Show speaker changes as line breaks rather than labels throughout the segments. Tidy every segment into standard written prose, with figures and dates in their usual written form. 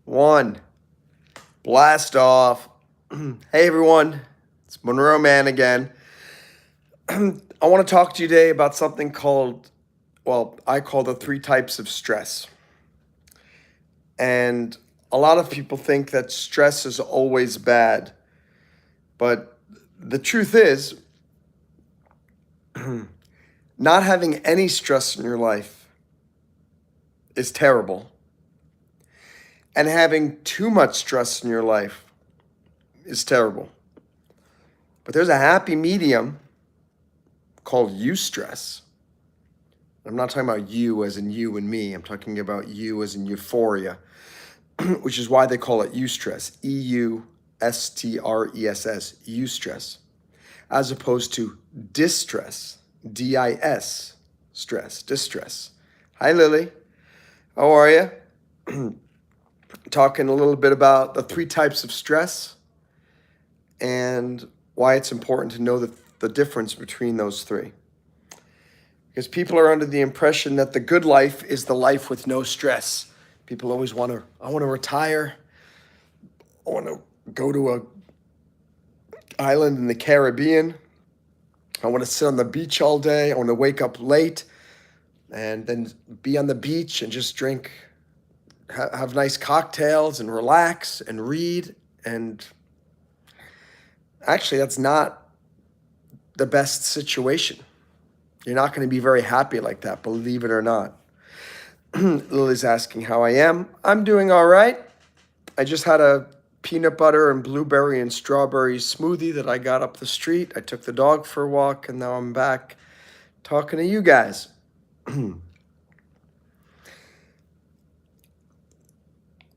One. Blast off. Hey everyone, it's MonroeMann again. I want to talk to you today about something called, I call the 3 types of stress. And a lot of people think that stress is always bad. But the truth is, not having any stress in your life is terrible. And having too much stress in your life is terrible. But there's a happy medium called Eustress. I'm not talking about you as in you and me. I'm talking about you as in euphoria, which is why they call it Eustress, Eustress, Eustress, as opposed to distress, D-I-S, stress, distress. Hi, Lily. How are you? Talking a little bit about the 3 types of stress and why it's important to know the difference between those 3. Because people are under the impression that the good life is the life with no stress. People always I want to retire. I want to go to an island in the Caribbean. I want to sit on the beach all day. I want to wake up late and then be on the beach and just drink, have nice cocktails and relax and read. And actually, that's not the best situation. You're not going to be very happy like that, believe it or not. Lily's asking how I am. I'm doing all right. I just had a peanut butter and blueberry and strawberry smoothie that I got up the street. I took the dog for a walk, and now I'm back talking to you guys.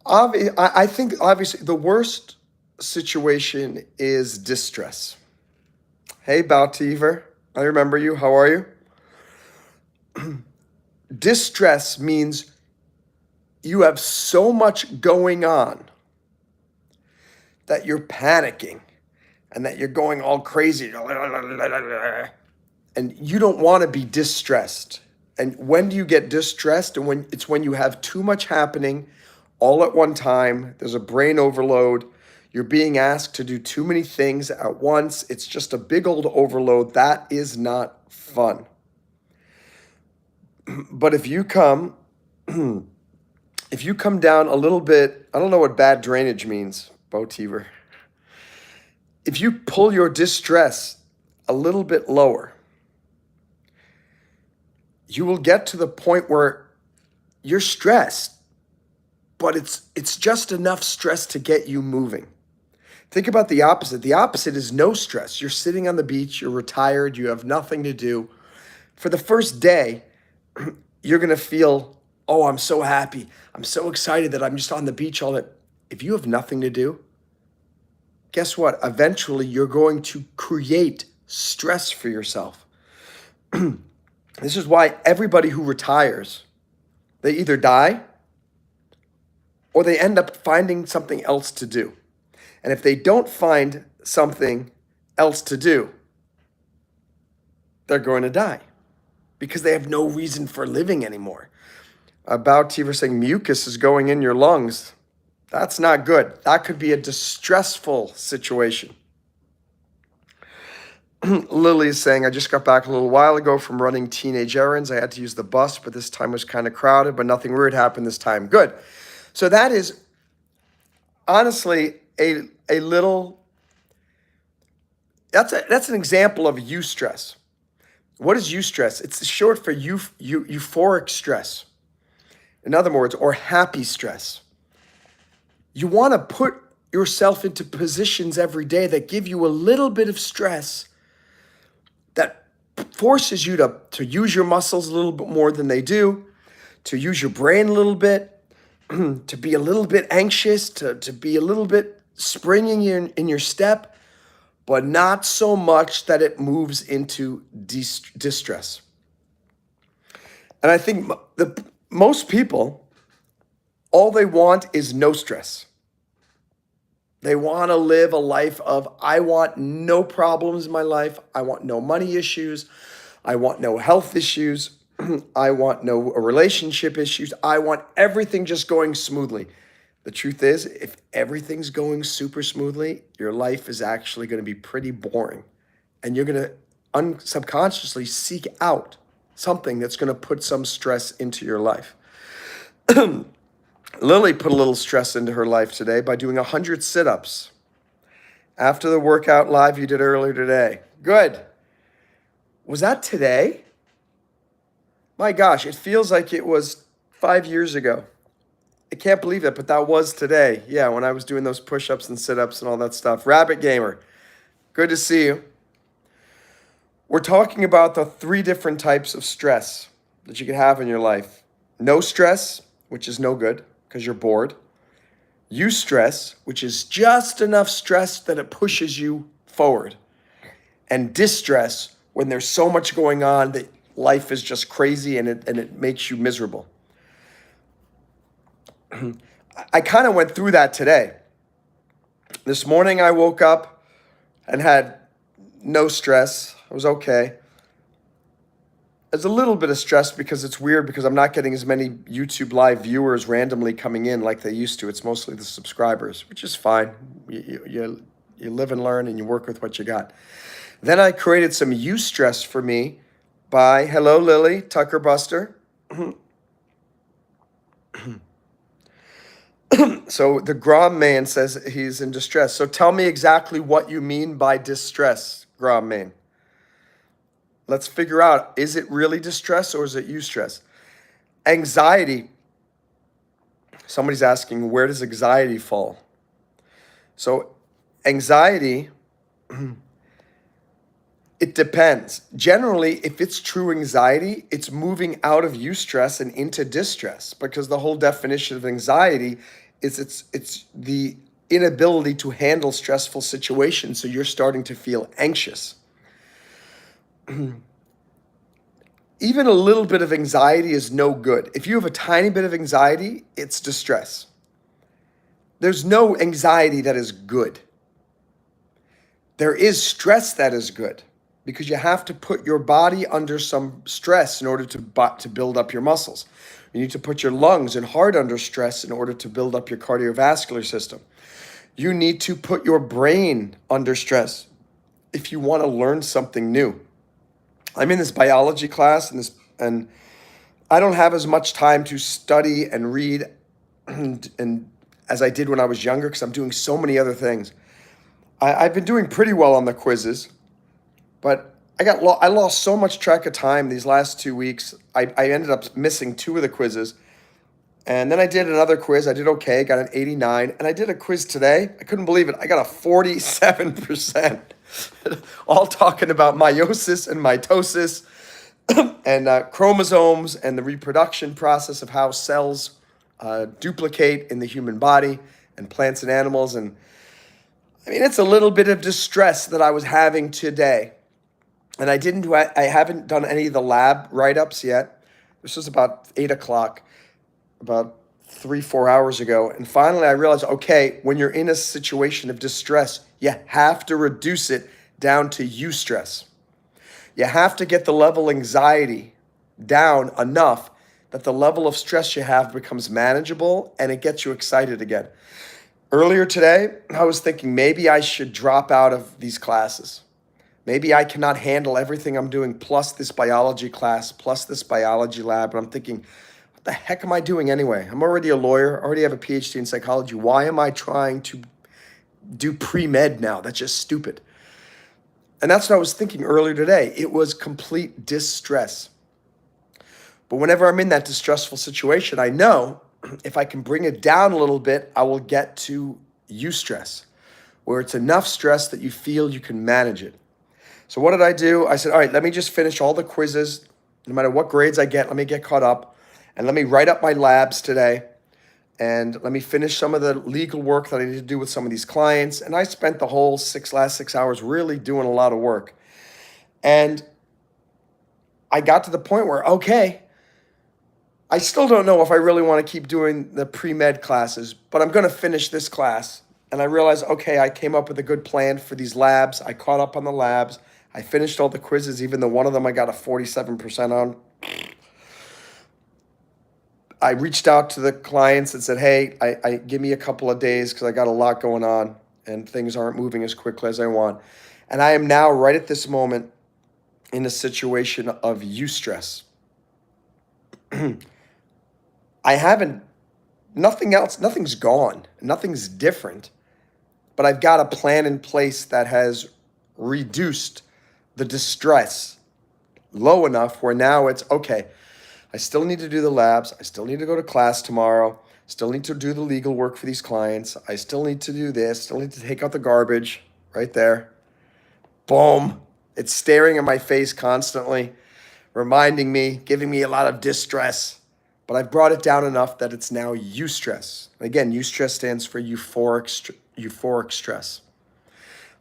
I think, obviously, the worst situation is distress. Hey, Bautiver. I remember you. How are you? Distress means you have so much going on that you're panicking and that you're going all crazy. And you don't want to be distressed. And when do you get distressed? And it's when you have too much happening all at one time. There's a brain overload. You're being asked to do too many things at once. It's just a big old overload. That is not fun. But if you come down a little bit, I don't know what bad drainage means, Botiver. If you pull your distress a little bit lower, you will get to the point where you're stressed, but it's just enough stress to get you moving. Think about the opposite. The opposite is no stress. You're sitting on the beach, you're retired, you have nothing to do. For the first day, you're going to feel, oh, I'm so happy. I'm so excited that I'm just on the beach all day. If you have nothing to do, guess what? Eventually, you're going to create stress for yourself. This is why everybody who retires, they either die or they end up finding something else to do. And if they don't find something else to do, they're going to die because they have no reason for living anymore. About Tiver saying mucus is going in your lungs. That's not good. That could be a distressful situation. Lily is saying, I just got back a little while ago from running teenage errands. I had to use the bus, but this time was kind of crowded, but nothing weird happened this time. Good. So that is honestly a little, that's an example of eustress. What is eustress? It's short for euphoric stress. In other words, or happy stress. You want to put yourself into positions every day that give you a little bit of stress, that forces you to use your muscles a little bit more than they do, to use your brain a little bit, to be a little bit anxious, to be a little bit springing in your step, but not so much that it moves into distress. And I think most people, all they want is no stress. They want to live a life of, I want no problems in my life. I want no money issues. I want no health issues. I want no relationship issues. I want everything just going smoothly. The truth is, if everything's going super smoothly, your life is actually going to be pretty boring. And you're going to subconsciously seek out something that's going to put some stress into your life. Lily put a little stress into her life today by doing 100 sit-ups after the workout live you did earlier today. Good. Was that today? My gosh, it feels like it was 5 years ago. I can't believe it, but that was today. Yeah, when I was doing those push-ups and sit-ups and all that stuff. Rabbit Gamer, good to see you. We're talking about the 3 different types of stress that you can have in your life. No stress, which is no good because you're bored. Eustress, which is just enough stress that it pushes you forward. And distress, when there's so much going on that life is just crazy and it makes you miserable. I kind of went through that today. This morning I woke up and had no stress. I was okay. There's a little bit of stress because it's weird because I'm not getting as many YouTube live viewers randomly coming in like they used to. It's mostly the subscribers, which is fine. You live and learn and you work with what you got. Then I created some Eustress for me by, hello Lily, Tucker Buster. So the RoMann says he's in distress. So tell me exactly what you mean by distress, RoMann. Let's figure out, is it really distress or is it eustress? Anxiety. Somebody's asking, where does anxiety fall? So anxiety, it depends. Generally, if it's true anxiety, it's moving out of eustress and into distress, because the whole definition of anxiety is it's the inability to handle stressful situations, so you're starting to feel anxious. Even a little bit of anxiety is no good. If you have a tiny bit of anxiety, it's distress. There's no anxiety that is good. There is stress that is good, because you have to put your body under some stress in order to build up your muscles. You need to put your lungs and heart under stress in order to build up your cardiovascular system. You need to put your brain under stress if you want to learn something new. I'm in this biology class and I don't have as much time to study and read and as I did when I was younger, because I'm doing so many other things. I've been doing pretty well on the quizzes, but I lost so much track of time these last 2 weeks. I ended up missing 2 of the quizzes. And then I did another quiz. I did okay, got an 89. And I did a quiz today. I couldn't believe it. I got a 47%. All talking about meiosis and mitosis and chromosomes and the reproduction process of how cells duplicate in the human body and plants and animals. And I mean, it's a little bit of distress that I was having today. And I haven't done any of the lab write-ups yet. This was about 8 o'clock, about 3-4 hours ago. And finally I realized, okay, when you're in a situation of distress, you have to reduce it down to eustress. You have to get the level of anxiety down enough that the level of stress you have becomes manageable and it gets you excited again. Earlier today, I was thinking maybe I should drop out of these classes. Maybe I cannot handle everything I'm doing, plus this biology class, plus this biology lab. And I'm thinking, what the heck am I doing anyway? I'm already a lawyer, already have a PhD in psychology. Why am I trying to do pre-med now? That's just stupid. And that's what I was thinking earlier today. It was complete distress. But whenever I'm in that distressful situation, I know if I can bring it down a little bit, I will get to eustress, where it's enough stress that you feel you can manage it. So what did I do? I said, all right, let me just finish all the quizzes. No matter what grades I get, let me get caught up. And let me write up my labs today. And let me finish some of the legal work that I need to do with some of these clients. And I spent the whole last 6 hours really doing a lot of work. And I got to the point where, okay, I still don't know if I really want to keep doing the pre-med classes, but I'm going to finish this class. And I realized, okay, I came up with a good plan for these labs. I caught up on the labs. I finished all the quizzes, even though one of them I got a 47% on. I reached out to the clients and said, hey, I give me a couple of days because I got a lot going on and things aren't moving as quickly as I want. And I am now, right at this moment, in a situation of eustress. I haven't, nothing else, nothing's gone, nothing's different, but I've got a plan in place that has reduced the distress low enough where now it's okay. I still need to do the labs. I still need to go to class tomorrow. Still need to do the legal work for these clients. I still need to do this. Still need to take out the garbage right there. Boom. It's staring in my face constantly, reminding me, giving me a lot of distress. But I've brought it down enough that it's now eustress. Again, eustress stands for euphoric stress.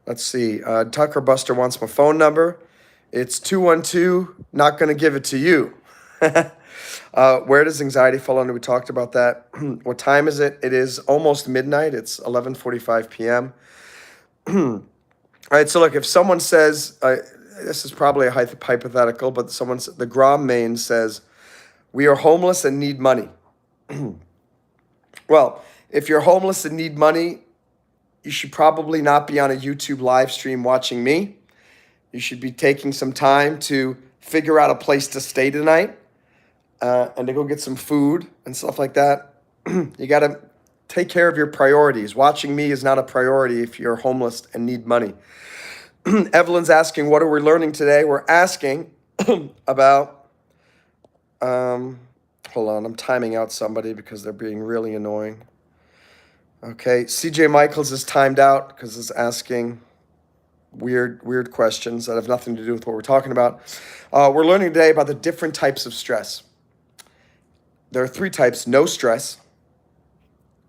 Let's see. Tucker Buster wants my phone number. It's 212. Not going to give it to you. Where does anxiety fall under? We talked about that. What time is it? It is almost midnight. It's 11:45 p.m. All right, so look, if someone says, this is probably a hypothetical, but the RoMann says, we are homeless and need money. Well, if you're homeless and need money, you should probably not be on a YouTube live stream watching me. You should be taking some time to figure out a place to stay tonight and to go get some food and stuff like that. You got to take care of your priorities. Watching me is not a priority if you're homeless and need money. Evelyn's asking, what are we learning today? We're asking about, hold on, I'm timing out somebody because they're being really annoying. Okay, CJ Michaels is timed out because it's asking weird questions that have nothing to do with what we're talking about. We're learning today about the different types of stress. There are 3 types: no stress,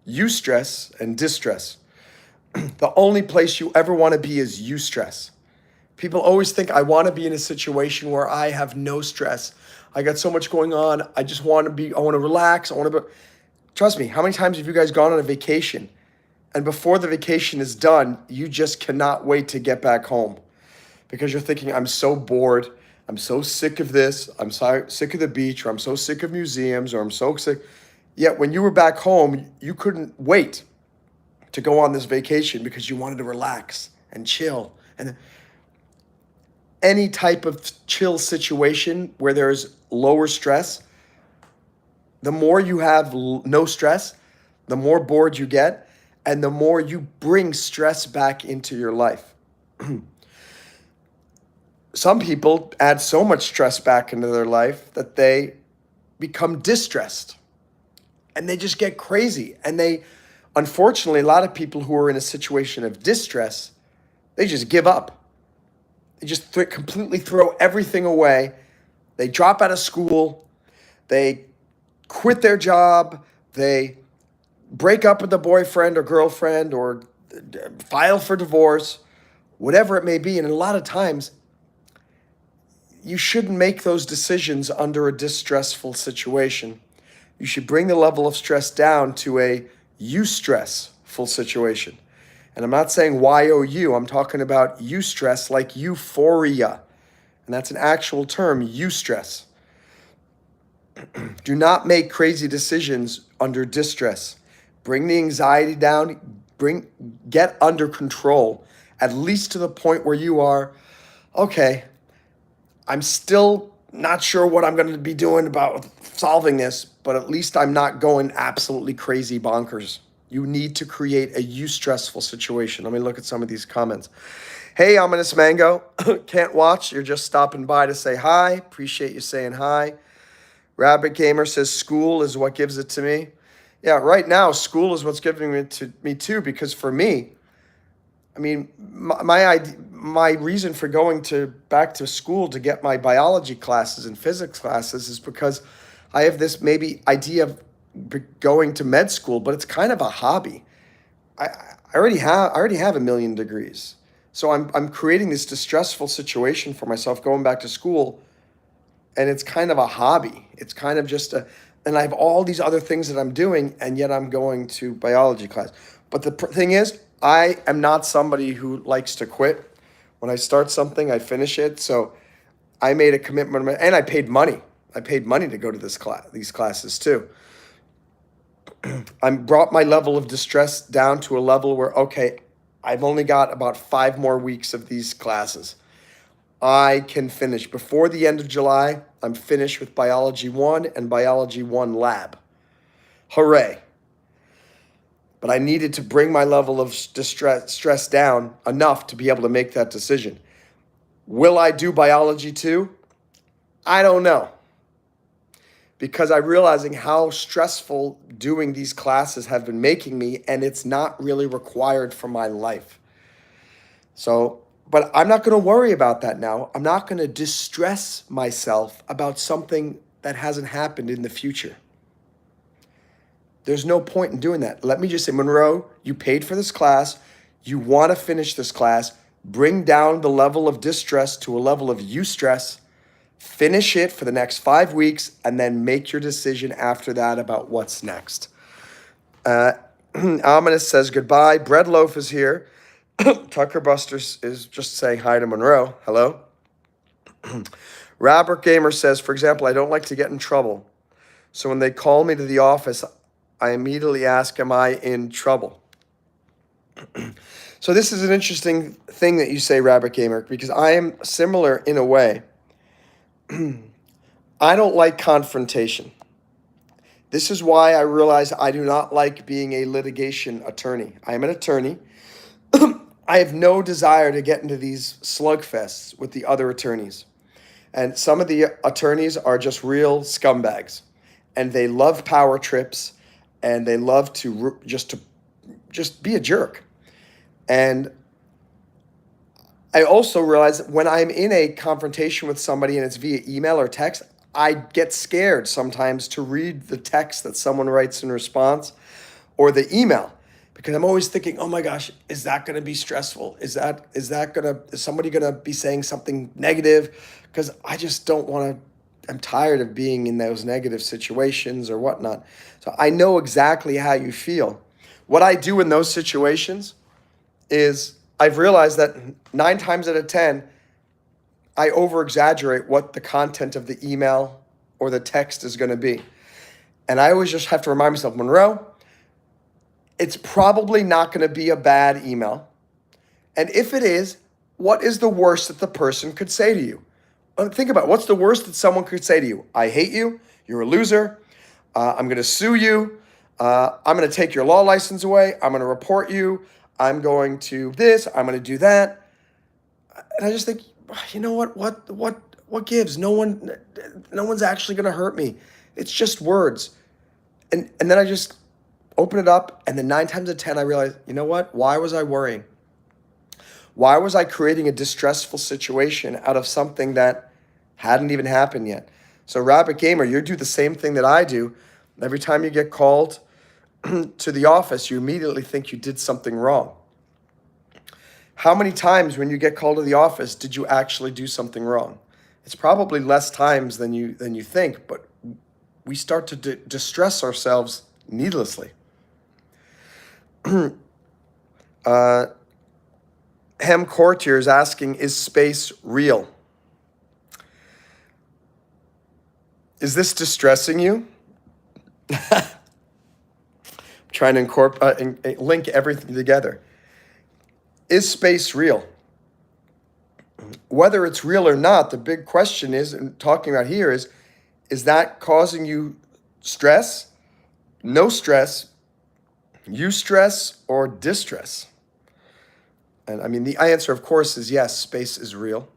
eustress, and distress. The only place you ever want to be is eustress. People always think, I want to be in a situation where I have no stress. I got so much going on. I just want to I want to relax. Trust me, how many times have you guys gone on a vacation and before the vacation is done, you just cannot wait to get back home because you're thinking, I'm so bored. I'm so sick of this. I'm so sick of the beach, or I'm so sick of museums, or I'm so sick. Yet when you were back home, you couldn't wait to go on this vacation because you wanted to relax and chill. And any type of chill situation where there's lower stress, the more you have no stress, the more bored you get, and the more you bring stress back into your life. Some people add so much stress back into their life that they become distressed and they just get crazy. And unfortunately, a lot of people who are in a situation of distress, they just give up. They just completely throw everything away. They drop out of school. They quit their job. They break up with a boyfriend or girlfriend or file for divorce, whatever it may be. And a lot of times, you shouldn't make those decisions under a distressful situation. You should bring the level of stress down to a eustressful situation. And I'm not saying Y-O-U, I'm talking about eustress like euphoria. And that's an actual term, eustress. Do not make crazy decisions under distress. Bring the anxiety down, get under control, at least to the point where you are, okay, I'm still not sure what I'm going to be doing about solving this, but at least I'm not going absolutely crazy bonkers. You need to create a eustressful situation. Let me look at some of these comments. Hey, Ominous Mango. Can't watch. You're just stopping by to say hi. Appreciate you saying hi. Rabbit Gamer says school is what gives it to me. Yeah, right now, school is what's giving it to me too, because for me, I mean, my reason for going back to school to get my biology classes and physics classes is because I have this maybe idea of going to med school, but it's kind of a hobby. I already have a million degrees, so I'm creating this distressful situation for myself going back to school, and it's kind of a hobby. It's kind of just and I have all these other things that I'm doing, and yet I'm going to biology class. But the thing is, I am not somebody who likes to quit. When I start something, I finish it. So I made a commitment, and I paid money. I paid money to go to these classes too. I brought my level of distress down to a level where, okay, I've only got about 5 more weeks of these classes. I can finish. Before the end of July, I'm finished with Biology 1 and Biology 1 Lab. Hooray. But I needed to bring my level of stress down enough to be able to make that decision. Will I do Biology 2? I don't know. Because I'm realizing how stressful doing these classes have been making me, and it's not really required for my life. So, but I'm not going to worry about that now. I'm not going to distress myself about something that hasn't happened in the future. There's no point in doing that. Let me just say, Monroe, you paid for this class. You want to finish this class. Bring down the level of distress to a level of eustress. Finish it for the next 5 weeks, and then make your decision after that about what's next. Ominous says goodbye. Bread Loaf is here. Tucker Buster is just saying hi to Monroe. Hello. Robert Gamer says, for example, I don't like to get in trouble. So when they call me to the office, I immediately ask, am I in trouble? So this is an interesting thing that you say, Rabbit Gamer, because I am similar in a way. I don't like confrontation. This is why I realize I do not like being a litigation attorney. I am an attorney. I have no desire to get into these slugfests with the other attorneys. And some of the attorneys are just real scumbags. And they love power trips. And they love to just be a jerk. And I also realize when I'm in a confrontation with somebody and it's via email or text, I get scared sometimes to read the text that someone writes in response or the email, because I'm always thinking, oh my gosh, is that going to be stressful? Is somebody going to be saying something negative? Because I just don't want to, I'm tired of being in those negative situations or whatnot. So I know exactly how you feel. What I do in those situations is I've realized that 9 times out of 10, I over-exaggerate what the content of the email or the text is going to be. And I always just have to remind myself, Monroe, it's probably not going to be a bad email. And if it is, what is the worst that the person could say to you? Think about it. What's the worst that someone could say to you? I hate you. You're a loser. I'm going to sue you. I'm going to take your law license away. I'm going to report you. I'm going to this. I'm going to do that. And I just think, you know what? What gives? No one's actually going to hurt me. It's just words. And then I just open it up, and then 9 times out of 10, I realize, you know what? Why was I worrying? Why was I creating a distressful situation out of something that hadn't even happened yet? So Rabbit Gamer, you do the same thing that I do. Every time you get called to the office, you immediately think you did something wrong. How many times when you get called to the office did you actually do something wrong? It's probably less times than you think, but we start to distress ourselves needlessly. Hem Courtier is asking, is space real? Is this distressing you? I'm trying to link everything together. Is space real? Whether it's real or not, the big question is, and talking about here is that causing you stress, no stress, eustress, or distress? And I mean, the answer, of course, is yes, space is real.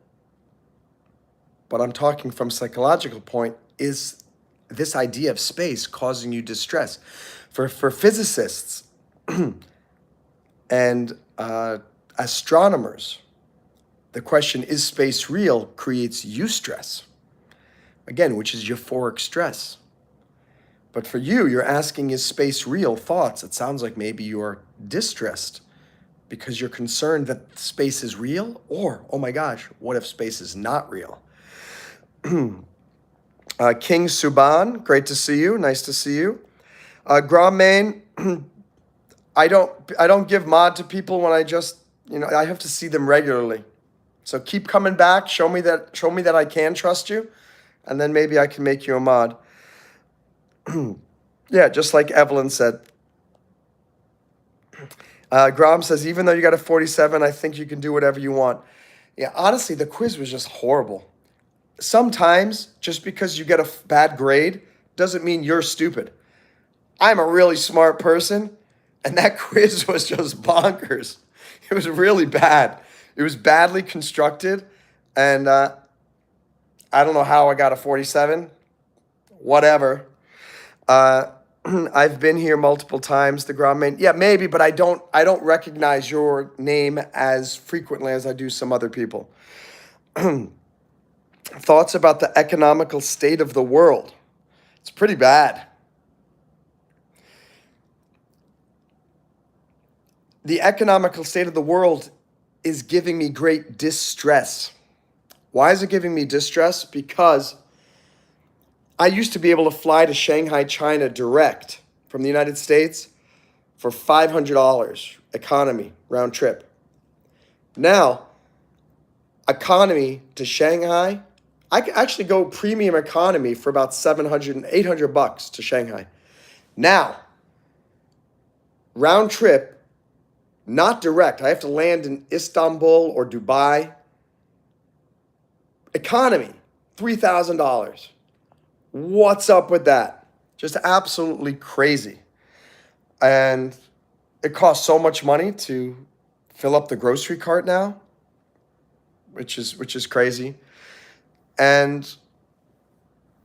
But I'm talking from a psychological point, is this idea of space causing you distress? For physicists and astronomers, the question, is space real, creates eustress, again, which is euphoric stress. But for you, you're asking, is space real? Thoughts, it sounds like maybe you're distressed because you're concerned that space is real, or, oh my gosh, what if space is not real? King Suban, great to see you. Nice to see you. RoMann, I don't give mod to people when I just, I have to see them regularly. So keep coming back. Show me that I can trust you, and then maybe I can make you a mod. Yeah, just like Evelyn said. Grom says, even though you got a 47, I think you can do whatever you want. Yeah, honestly, the quiz was just horrible. Sometimes just because you get a bad grade doesn't mean you're stupid. I'm a really smart person, and that quiz was just bonkers. It was really bad. It was badly constructed, and I don't know how I got a 47. Whatever. I've been here multiple times. The Grommain, yeah, maybe, but I don't recognize your name as frequently as I do some other people. Thoughts about the economical state of the world? It's pretty bad. The economical state of the world is giving me great distress. Why is it giving me distress? Because I used to be able to fly to Shanghai, China direct from the United States for $500 economy round trip. Now, economy to Shanghai, I can actually go premium economy for about $700 and $800 to Shanghai. Now, round trip, not direct. I have to land in Istanbul or Dubai. Economy, $3,000. What's up with that? Just absolutely crazy. And it costs so much money to fill up the grocery cart now, which is crazy. And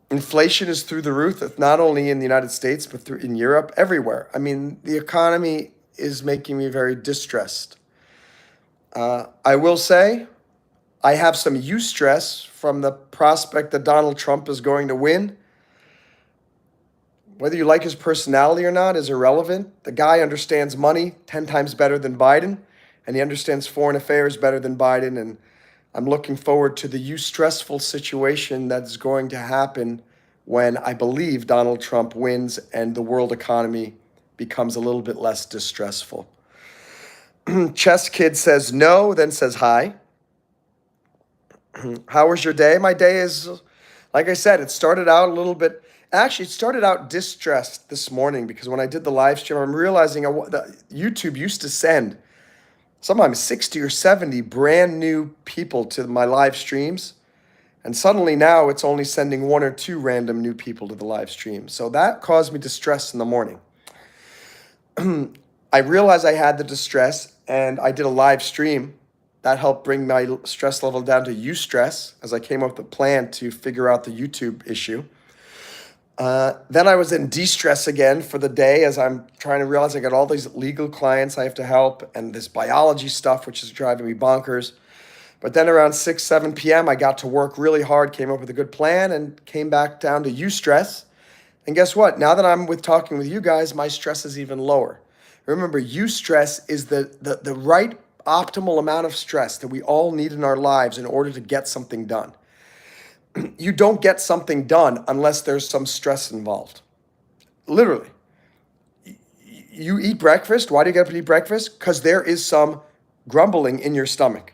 inflation is through the roof, not only in the United States, but in Europe, everywhere. I mean, the economy is making me very distressed. I will say I have some eustress from the prospect that Donald Trump is going to win. Whether you like his personality or not is irrelevant. The guy understands money 10 times better than Biden, and he understands foreign affairs better than Biden. And I'm looking forward to the eustressful situation that's going to happen when I believe Donald Trump wins and the world economy becomes a little bit less distressful. Chess Kid says no, then says hi. How was your day? My day is, like I said, it started out a little bit. Actually, it started out distressed this morning because when I did the live stream, I'm realizing YouTube used to send sometimes 60 or 70 brand new people to my live streams. And suddenly now it's only sending 1 or 2 random new people to the live stream. So that caused me distress in the morning. I realized I had the distress and I did a live stream. That helped bring my stress level down to eustress as I came up with a plan to figure out the YouTube issue. Then I was in de-stress again for the day as I'm trying to realize I got all these legal clients I have to help and this biology stuff, which is driving me bonkers. But then around 6, 7 p.m., I got to work really hard, came up with a good plan, and came back down to eustress. And guess what? Now that I'm talking with you guys, my stress is even lower. Remember, eustress is the right optimal amount of stress that we all need in our lives in order to get something done. You don't get something done unless there's some stress involved. Literally. You eat breakfast. Why do you get up and eat breakfast? Because there is some grumbling in your stomach.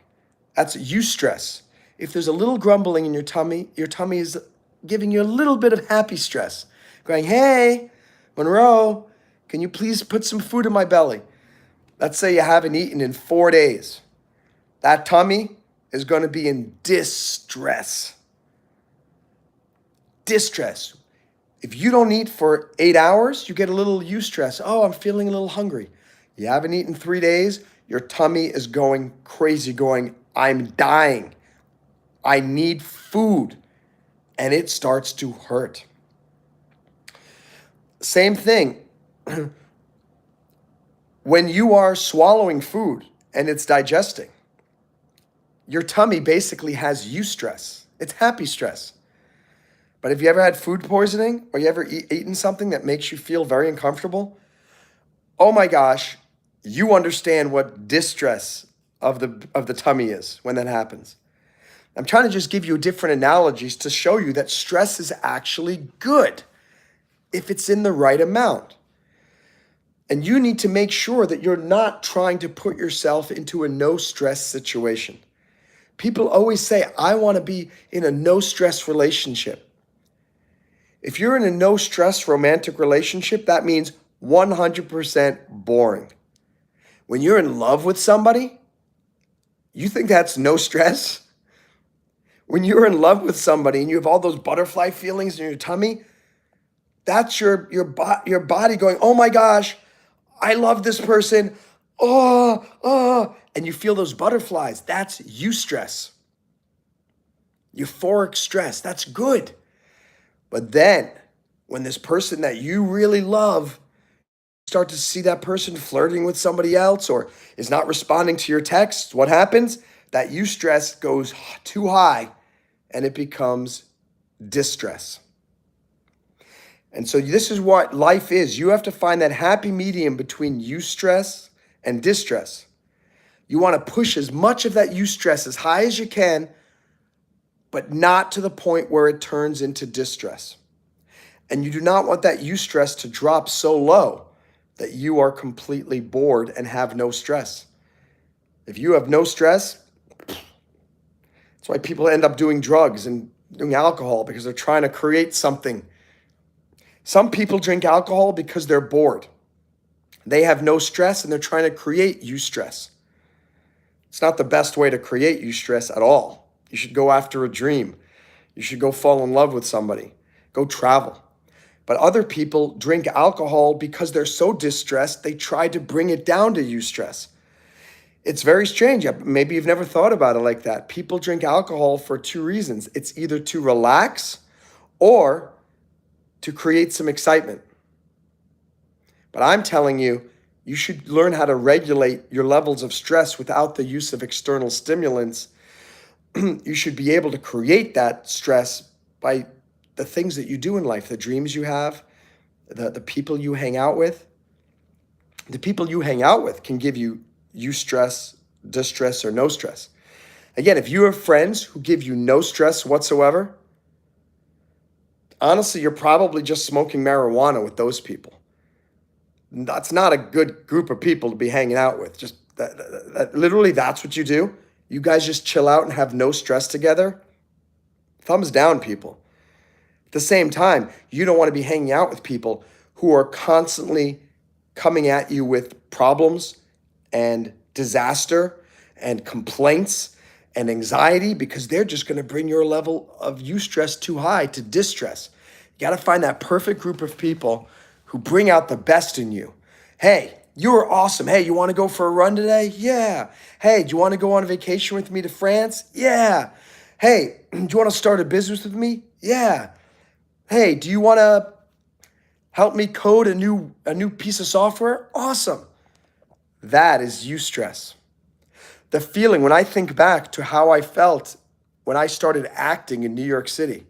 That's eustress. If there's a little grumbling in your tummy is giving you a little bit of happy stress. Going, hey, Monroe, can you please put some food in my belly? Let's say you haven't eaten in 4 days. That tummy is going to be in distress. Distress. If you don't eat for 8 hours, you get a little eustress. Oh, I'm feeling a little hungry. You haven't eaten 3 days, your tummy is going crazy, going, I'm dying. I need food. And it starts to hurt. Same thing. When you are swallowing food and it's digesting, your tummy basically has eustress. It's happy stress. But have you ever had food poisoning or you ever eaten something that makes you feel very uncomfortable? Oh my gosh, you understand what distress of the tummy is when that happens. I'm trying to just give you different analogies to show you that stress is actually good if it's in the right amount. And you need to make sure that you're not trying to put yourself into a no-stress situation. People always say, I want to be in a no-stress relationship. If you're in a no stress romantic relationship, that means 100% boring. When you're in love with somebody, you think that's no stress? When you're in love with somebody and you have all those butterfly feelings in your tummy, that's your body going, oh my gosh, I love this person. Oh, and you feel those butterflies. That's eustress. Euphoric stress. That's good. But then when this person that you really love start to see that person flirting with somebody else or is not responding to your texts, what happens? That eustress goes too high and it becomes distress. And so this is what life is. You have to find that happy medium between eustress and distress. You want to push as much of that eustress as high as you can, but not to the point where it turns into distress. And you do not want that eustress to drop so low that you are completely bored and have no stress. If you have no stress, that's why people end up doing drugs and doing alcohol, because they're trying to create something. Some people drink alcohol because they're bored. They have no stress and they're trying to create eustress. It's not the best way to create eustress at all. You should go after a dream. You should go fall in love with somebody. Go travel. But other people drink alcohol because they're so distressed, they try to bring it down to eustress. It's very strange. Maybe you've never thought about it like that. People drink alcohol for two reasons. It's either to relax or to create some excitement. But I'm telling you, you should learn how to regulate your levels of stress without the use of external stimulants. You should be able to create that stress by the things that you do in life, the dreams you have, the people you hang out with. The people you hang out with can give you eustress, distress, or no stress. Again, if you have friends who give you no stress whatsoever, honestly, you're probably just smoking marijuana with those people. That's not a good group of people to be hanging out with. Just literally, that's what you do. You guys just chill out and have no stress together. Thumbs down, people. At the same time, you don't want to be hanging out with people who are constantly coming at you with problems and disaster and complaints and anxiety, because they're just going to bring your level of eustress too high to distress. You got to find that perfect group of people who bring out the best in you. Hey, you are awesome. Hey, you want to go for a run today? Yeah. Hey, do you want to go on a vacation with me to France? Yeah. Hey, do you want to start a business with me? Yeah. Hey, do you want to help me code a new piece of software? Awesome. That is eustress. The feeling, when I think back to how I felt when I started acting in New York City,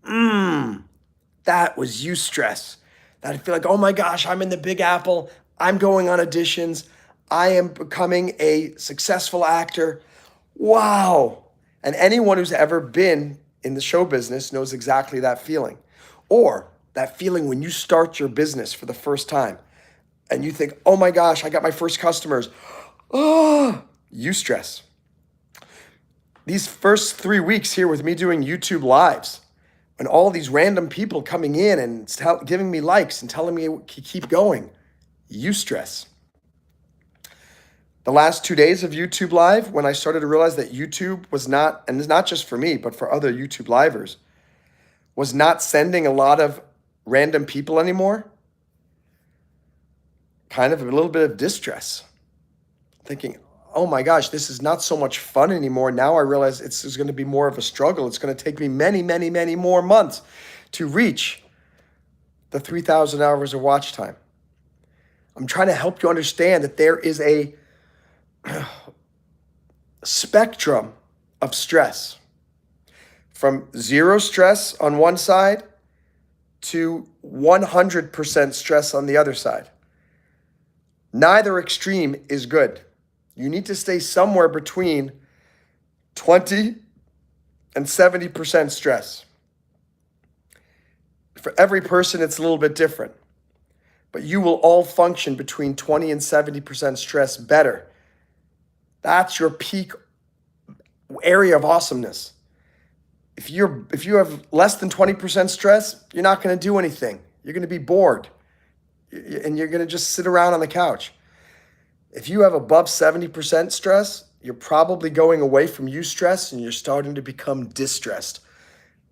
that was eustress. That I feel like, oh my gosh, I'm in the Big Apple. I'm going on auditions. I am becoming a successful actor. Wow. And anyone who's ever been in the show business knows exactly that feeling. Or that feeling when you start your business for the first time and you think, oh my gosh, I got my first customers. Oh, eustress. These first 3 weeks here with me doing YouTube lives, and all these random people coming in and giving me likes and telling me to keep going, eustress. The last 2 days of YouTube Live, when I started to realize that YouTube was not, and it's not just for me, but for other YouTube livers, was not sending a lot of random people anymore, kind of a little bit of distress. Thinking, oh my gosh, this is not so much fun anymore. Now I realize it's going to be more of a struggle. It's going to take me many, many, many more months to reach the 3,000 hours of watch time. I'm trying to help you understand that there is a spectrum of stress, from zero stress on one side to 100% stress on the other side. Neither extreme is good. You need to stay somewhere between 20 and 70% stress. For every person, it's a little bit different, but you will all function between 20 and 70% stress better. That's your peak area of awesomeness. If you have less than 20% stress, you're not going to do anything. You're going to be bored and you're going to just sit around on the couch. If you have above 70% stress, you're probably going away from eustress and you're starting to become distressed.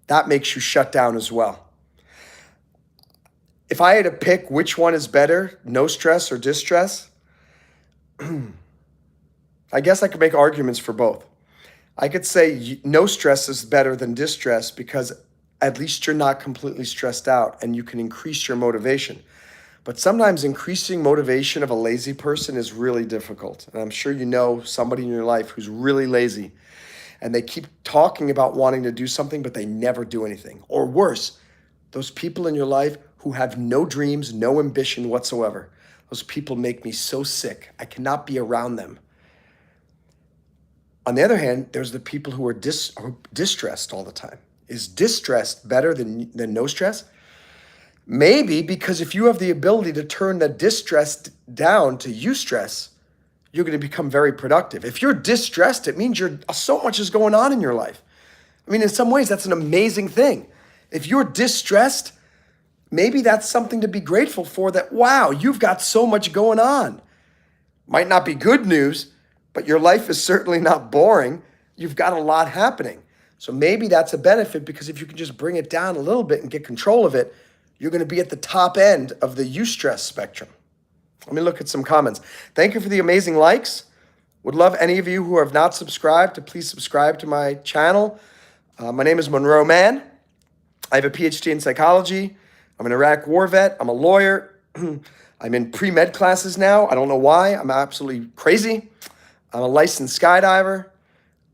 That makes you shut down as well. If I had to pick which one is better, no stress or distress, I guess I could make arguments for both. I could say no stress is better than distress because at least you're not completely stressed out and you can increase your motivation. But sometimes increasing motivation of a lazy person is really difficult. And I'm sure you know somebody in your life who's really lazy and they keep talking about wanting to do something, but they never do anything. Or worse, those people in your life who have no dreams, no ambition whatsoever. Those people make me so sick. I cannot be around them. On the other hand, there's the people who are distressed all the time. Is distressed better than no stress? Maybe, because if you have the ability to turn that distress down to eustress, you're going to become very productive. If you're distressed, it means so much is going on in your life. I mean, in some ways, that's an amazing thing. If you're distressed, maybe that's something to be grateful for, that, wow, you've got so much going on. Might not be good news, but your life is certainly not boring. You've got a lot happening. So maybe that's a benefit, because if you can just bring it down a little bit and get control of it, you're going to be at the top end of the eustress spectrum. Let me look at some comments. Thank you for the amazing likes. Would love any of you who have not subscribed to please subscribe to my channel. My name is MonroeMann. I have a PhD in psychology. I'm an Iraq war vet. I'm a lawyer. I'm in pre-med classes now. I don't know why. I'm absolutely crazy. I'm a licensed skydiver.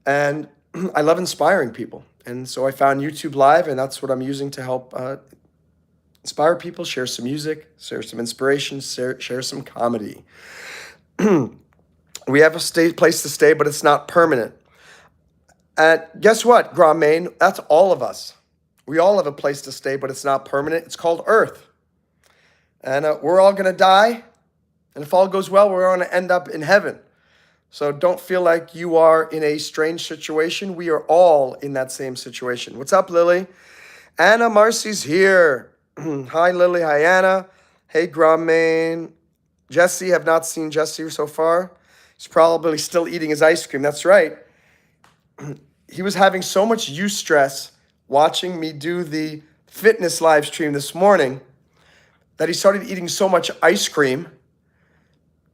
And I love inspiring people. And so I found YouTube Live, and that's what I'm using to help inspire people, share some music, share some inspiration, share some comedy. We have a place to stay, but it's not permanent. And guess what, RoMann? That's all of us. We all have a place to stay, but it's not permanent. It's called Earth. And we're all going to die. And if all goes well, we're going to end up in heaven. So don't feel like you are in a strange situation. We are all in that same situation. What's up, Lily? Anna Marcy's here. Hi, Lily. Hi, Anna. Hey, RoMann. Jesse, have not seen Jesse so far. He's probably still eating his ice cream. That's right. He was having so much eustress watching me do the fitness live stream this morning that he started eating so much ice cream,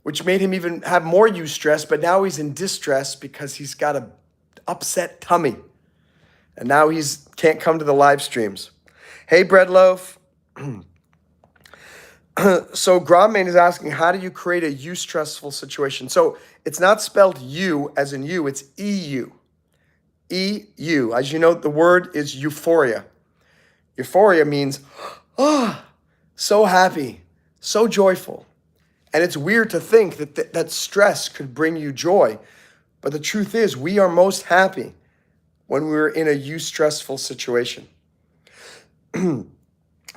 which made him even have more eustress, but now he's in distress because he's got an upset tummy. And now he's can't come to the live streams. Hey, Bread Loaf. So RoMann is asking, how do you create a eustressful situation? So it's not spelled you as in you, it's EU. EU. As you know, the word is euphoria. Euphoria means, oh, so happy, so joyful. And it's weird to think that stress could bring you joy. But the truth is, we are most happy when we're in a eustressful situation.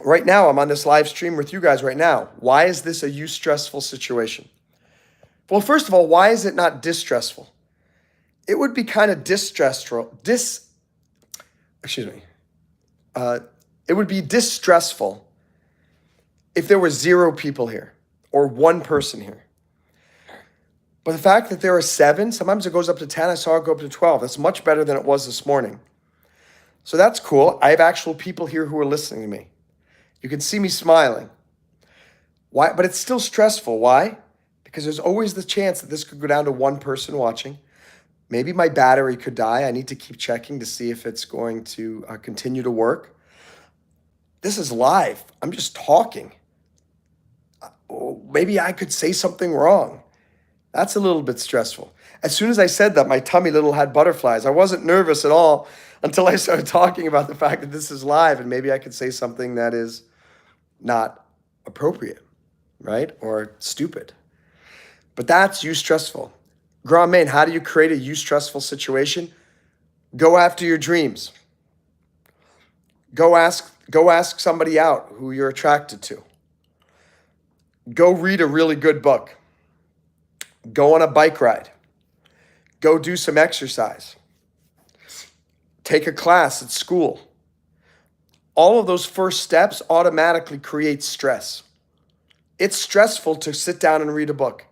Right now, I'm on this live stream with you guys right now. Why is this a eustressful situation? Well, first of all, why is it not distressful? It would be kind of distressful. It would be distressful if there were 0 people here or 1 person here. But the fact that there are 7, sometimes it goes up to 10. I saw it go up to 12. That's much better than it was this morning. So that's cool. I have actual people here who are listening to me. You can see me smiling. Why? But it's still stressful. Why? Because there's always the chance that this could go down to 1 person watching. Maybe my battery could die. I need to keep checking to see if it's going to continue to work. This is live. I'm just talking. Maybe I could say something wrong. That's a little bit stressful. As soon as I said that, my tummy little had butterflies. I wasn't nervous at all until I started talking about the fact that this is live and maybe I could say something that is not appropriate, right? Or stupid. But that's eustressful. RoMann, how do you create a eustressful situation? Go after your dreams. Go ask somebody out who you're attracted to. Go read a really good book. Go on a bike ride. Go do some exercise. take a class at school. All of those first steps automatically create stress. It's stressful to sit down and read a book.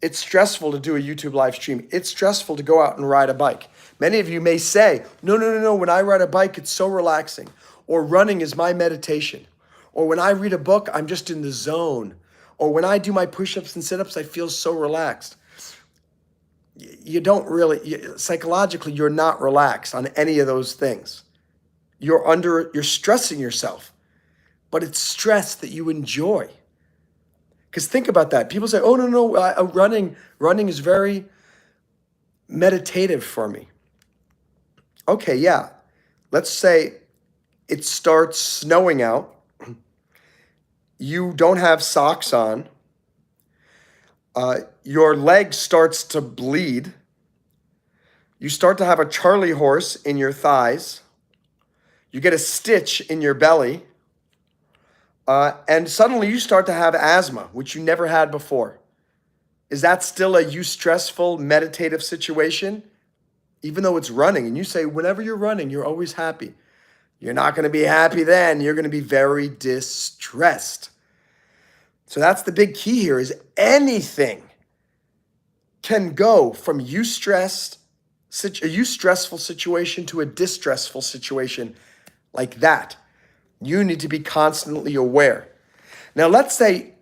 It's stressful to do a YouTube live stream. It's stressful to go out and ride a bike. Many of you may say, no, when I ride a bike, it's so relaxing. Or running is my meditation. Or when I read a book, I'm just in the zone. Or when I do my push-ups and sit-ups, I feel so relaxed. You don't really, psychologically, you're not relaxed on any of those things. You're stressing yourself, but it's stress that you enjoy. Because think about that. People say, oh, no, running is very meditative for me. Okay, yeah. Let's say it starts snowing out. You don't have socks on. Your leg starts to bleed. You start to have a Charlie horse in your thighs. You get a stitch in your belly. And suddenly you start to have asthma, which you never had before. Is that still a eustressful, meditative situation? Even though it's running, and you say, whenever you're running, you're always happy. You're not going to be happy then. You're going to be very distressed. So that's the big key here is anything can go from a eustressful situation to a distressful situation like that. You need to be constantly aware. Now, let's say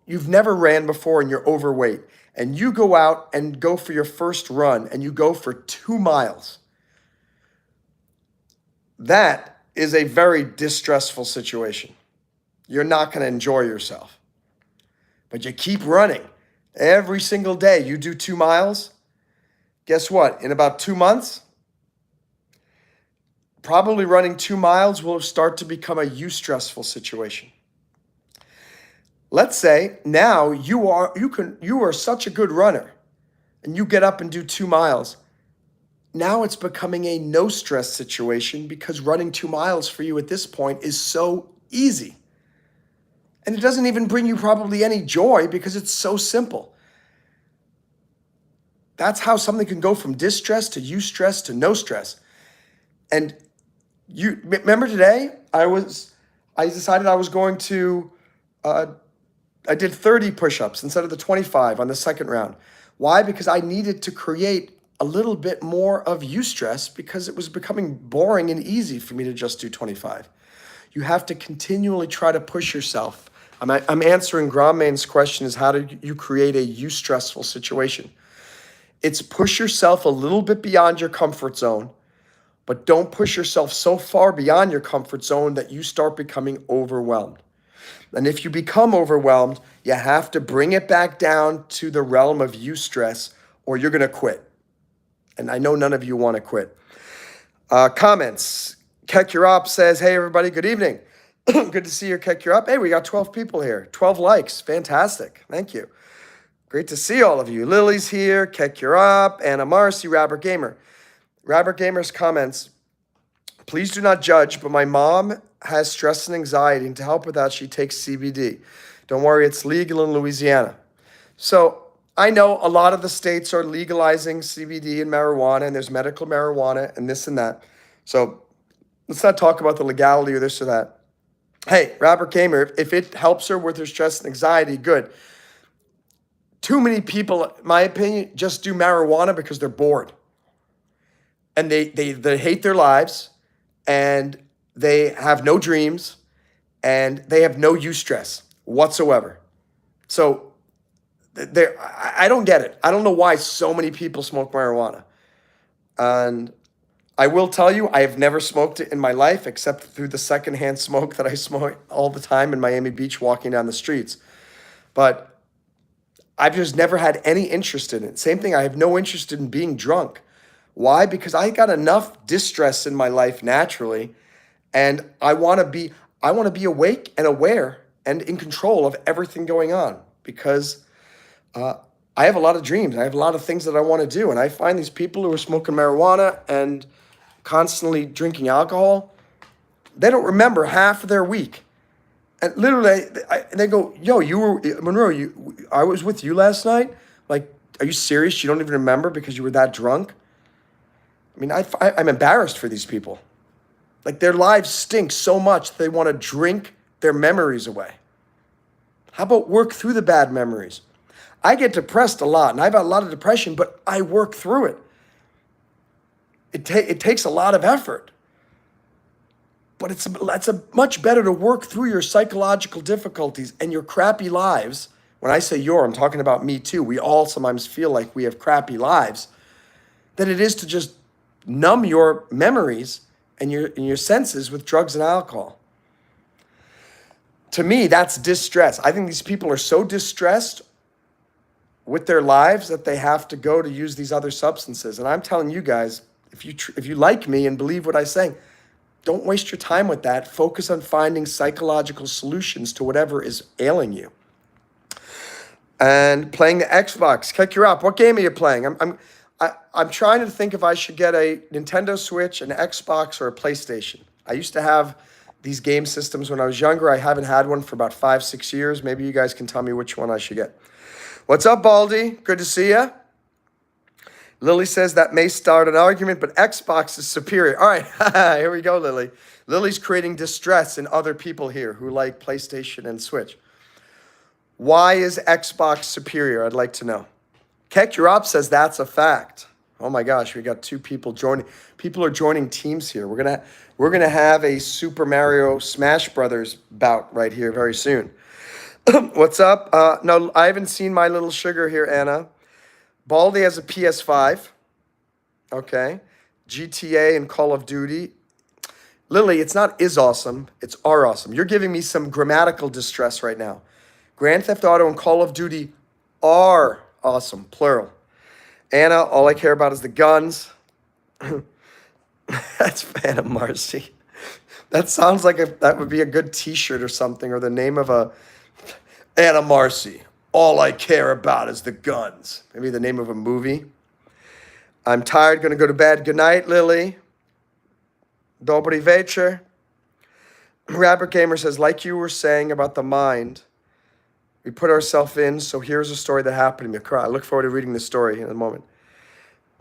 you've never ran before and you're overweight, and you go out and go for your first run and you go for 2 miles. That is a very distressful situation. You're not going to enjoy yourself. But you keep running. Every single day you do 2 miles. Guess what? In about 2 months, probably running 2 miles will start to become a eustressful situation. Let's say now you are such a good runner and you get up and do 2 miles. Now it's becoming a no stress situation because running 2 miles for you at this point is so easy. And it doesn't even bring you probably any joy because it's so simple. That's how something can go from distress to eustress to no stress. And you remember today, I decided I was going to, I did 30 push-ups instead of the 25 on the second round. Why? Because I needed to create a little bit more of eustress because it was becoming boring and easy for me to just do 25. You have to continually try to push yourself. I'm answering RoMann's question is how do you create a eustressful situation? It's push yourself a little bit beyond your comfort zone, but don't push yourself so far beyond your comfort zone that you start becoming overwhelmed. And if you become overwhelmed, you have to bring it back down to the realm of eustress or you're going to quit. And I know none of you want to quit. Comments. Kekurop says, hey, everybody, good evening. Good to see you, Kekurop. Hey, we got 12 people here. 12 likes. Fantastic. Thank you. Great to see all of you. Lily's here, Kekurop, Anna Marcy, Robert Gamer. Robert Gamer's comments, please do not judge, but my mom has stress and anxiety, and to help with that, she takes CBD. Don't worry, it's legal in Louisiana. So I know a lot of the states are legalizing CBD and marijuana, and there's medical marijuana and this and that. So let's not talk about the legality or this or that. Hey, Robert Gamer, if it helps her with her stress and anxiety, good. Too many people, in my opinion, just do marijuana because they're bored. And they hate their lives, and they have no dreams, and they have no eustress whatsoever. So I don't get it. I don't know why so many people smoke marijuana. And I will tell you, I have never smoked it in my life except through the secondhand smoke that I smoke all the time in Miami Beach walking down the streets. But I've just never had any interest in it. Same thing, I have no interest in being drunk. Why? Because I got enough distress in my life naturally, and I want to be awake and aware and in control of everything going on because I have a lot of dreams. I have a lot of things that I want to do, and I find these people who are smoking marijuana and constantly drinking alcohol, they don't remember half of their week. And literally, they go, yo, Monroe, I was with you last night? Like, are you serious? You don't even remember because you were that drunk? I mean, I'm embarrassed for these people. Like their lives stink so much they want to drink their memories away. How about work through the bad memories? I get depressed a lot, and I've had a lot of depression, but I work through it. It takes a lot of effort. But it's much better to work through your psychological difficulties and your crappy lives. When I say I'm talking about me too. We all sometimes feel like we have crappy lives. Than it is to just numb your memories and your senses with drugs and alcohol. To me, that's distress. I think these people are so distressed with their lives that they have to go to use these other substances. And I'm telling you guys, if you like me and believe what I'm saying, don't waste your time with that. Focus on finding psychological solutions to whatever is ailing you. And playing the Xbox. Kick you up. What game are you playing? I'm trying to think if I should get a Nintendo Switch, an Xbox, or a PlayStation. I used to have these game systems when I was younger. I haven't had one for about 5-6 years. Maybe you guys can tell me which one I should get. What's up, Baldy? Good to see you. Lily says that may start an argument, but Xbox is superior. All right, here we go, Lily. Lily's creating distress in other people here who like PlayStation and Switch. Why is Xbox superior? I'd like to know. Kek Europe says that's a fact. Oh my gosh, we got 2 people joining. People are joining teams here. We're gonna have a Super Mario Smash Brothers bout right here very soon. What's up? No, I haven't seen my little sugar here, Anna. Baldy has a PS5. Okay. GTA and Call of Duty. Lily, it's not is awesome. It's are awesome. You're giving me some grammatical distress right now. Grand Theft Auto and Call of Duty are awesome, plural. Anna, all I care about is the guns. That's Phantom Marcy. That sounds like that would be a good t-shirt or something, or the name of a Anna Marcy. All I care about is the guns. Maybe the name of a movie. I'm tired, gonna go to bed. Good night, Lily. Dobry večer. Rapper Gamer says, like you were saying about the mind, we put ourselves in, so here's a story that happened to me. I look forward to reading the story in a moment.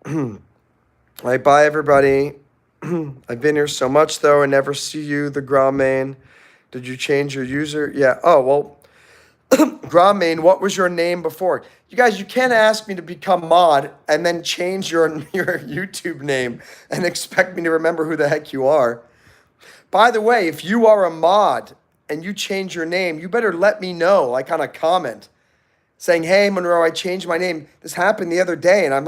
All right, bye, everybody. I've been here so much, though. I never see you, the RoMann. Did you change your user? Yeah. Oh, well, RoMann, what was your name before? You guys, you can't ask me to become mod and then change your YouTube name and expect me to remember who the heck you are. By the way, if you are a mod and you change your name, you better let me know, like on a comment, saying, hey, Monroe, I changed my name. This happened the other day. And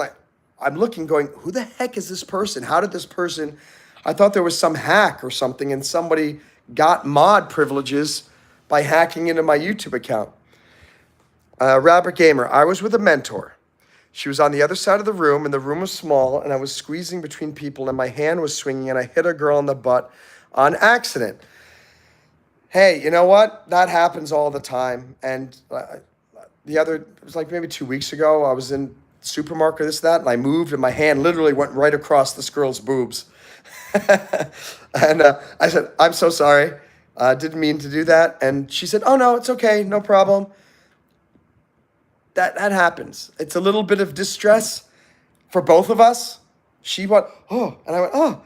I'm looking going, who the heck is this person? How did this person, I thought there was some hack or something and somebody got mod privileges by hacking into my YouTube account. Rapper Gamer, I was with a mentor. She was on the other side of the room and the room was small and I was squeezing between people and my hand was swinging and I hit a girl in the butt on accident. Hey, you know what? That happens all the time. And it was like maybe 2 weeks ago, I was in the supermarket, this, that, and I moved and my hand literally went right across this girl's boobs. And I said, I'm so sorry. Didn't mean to do that. And she said, oh, no, it's okay. No problem. That happens. It's a little bit of distress for both of us. She went, oh, and I went, oh.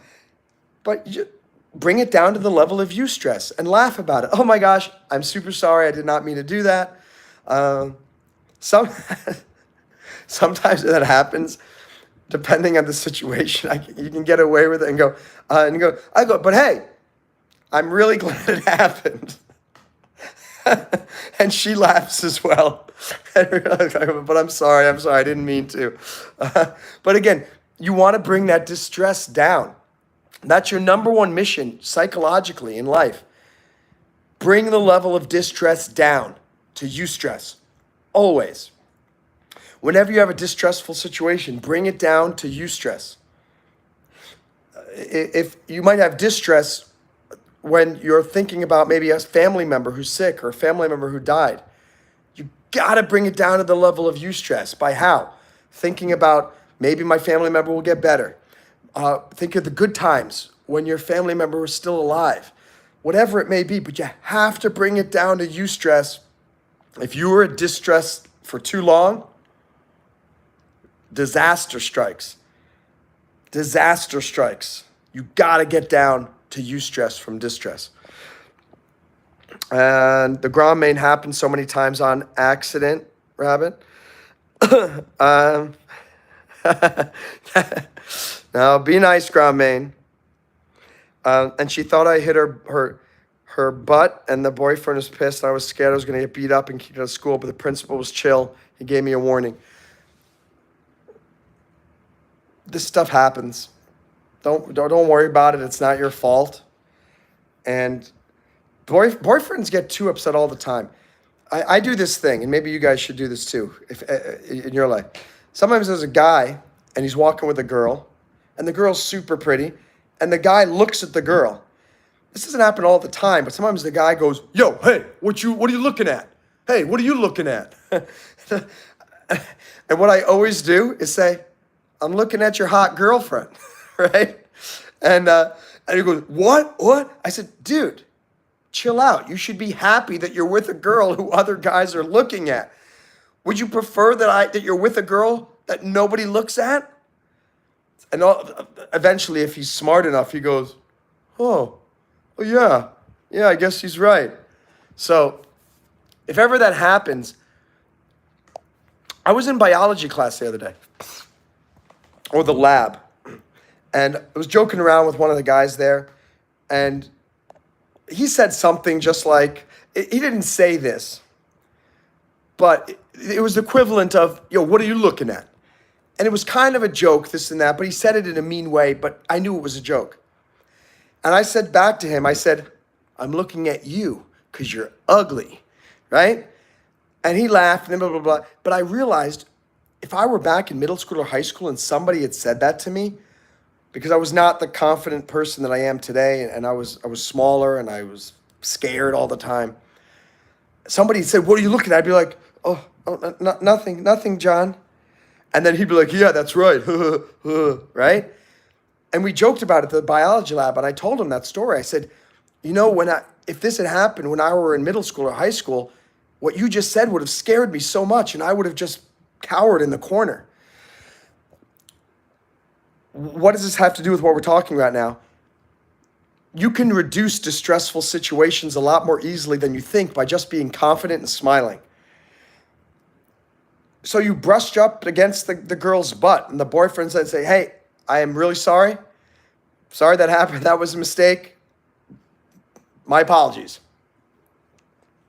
But you bring it down to the level of eustress and laugh about it. Oh my gosh, I'm super sorry. I did not mean to do that. Sometimes that happens, depending on the situation. You can get away with it and go, but hey, I'm really glad it happened. And she laughs as well. But I'm sorry, I didn't mean to. But again, you want to bring that distress down. That's your number one mission psychologically in life. Bring the level of distress down to eustress. Always. Whenever you have a distressful situation, bring it down to eustress. If you might have distress when you're thinking about maybe a family member who's sick or a family member who died, you got to bring it down to the level of eustress. By how? Thinking about maybe my family member will get better. Think of the good times when your family member was still alive. Whatever it may be, but you have to bring it down to eustress. If you were distressed for too long, disaster strikes. disaster strikes. You got to get down to eustress from distress. And the RoMann happened so many times on accident, Rabbit. Now, be nice, RoMann. And she thought I hit her butt, and the boyfriend was pissed. I was scared I was going to get beat up and kicked out of school, but the principal was chill. He gave me a warning. This stuff happens. Don't worry about it. It's not your fault. And boyfriends get too upset all the time. I do this thing, and maybe you guys should do this too if in your life. Sometimes there's a guy, and he's walking with a girl, and the girl's super pretty, and the guy looks at the girl. This doesn't happen all the time, but sometimes the guy goes, "Yo, hey, what are you looking at? Hey, what are you looking at?" And what I always do is say, "I'm looking at your hot girlfriend," right? And he goes, "What? What?" I said, "Dude, chill out. You should be happy that you're with a girl who other guys are looking at. Would you prefer that you're with a girl that nobody looks at?" And eventually, if he's smart enough, he goes, "Oh, yeah, I guess he's right." So if ever that happens, I was in biology class the other day, or the lab, and I was joking around with one of the guys there, and he said something just like, he didn't say this, but it was the equivalent of, "Yo, what are you looking at?" And it was kind of a joke, this and that, but he said it in a mean way, but I knew it was a joke. And I said back to him, I said, "I'm looking at you because you're ugly," right? And he laughed and blah, blah, blah. But I realized if I were back in middle school or high school and somebody had said that to me, because I was not the confident person that I am today, and I was smaller and I was scared all the time. Somebody said, "What are you looking at?" I'd be like, oh nothing, John. And then he'd be like, "Yeah, that's right," right? And we joked about it at the biology lab, and I told him that story. I said, "You know, if this had happened when I were in middle school or high school, what you just said would have scared me so much, and I would have just cowered in the corner." What does this have to do with what we're talking about now? You can reduce distressful situations a lot more easily than you think by just being confident and smiling. So you brushed up against the girl's butt, and the boyfriend said, "Hey, I am really sorry. Sorry that happened. That was a mistake. My apologies."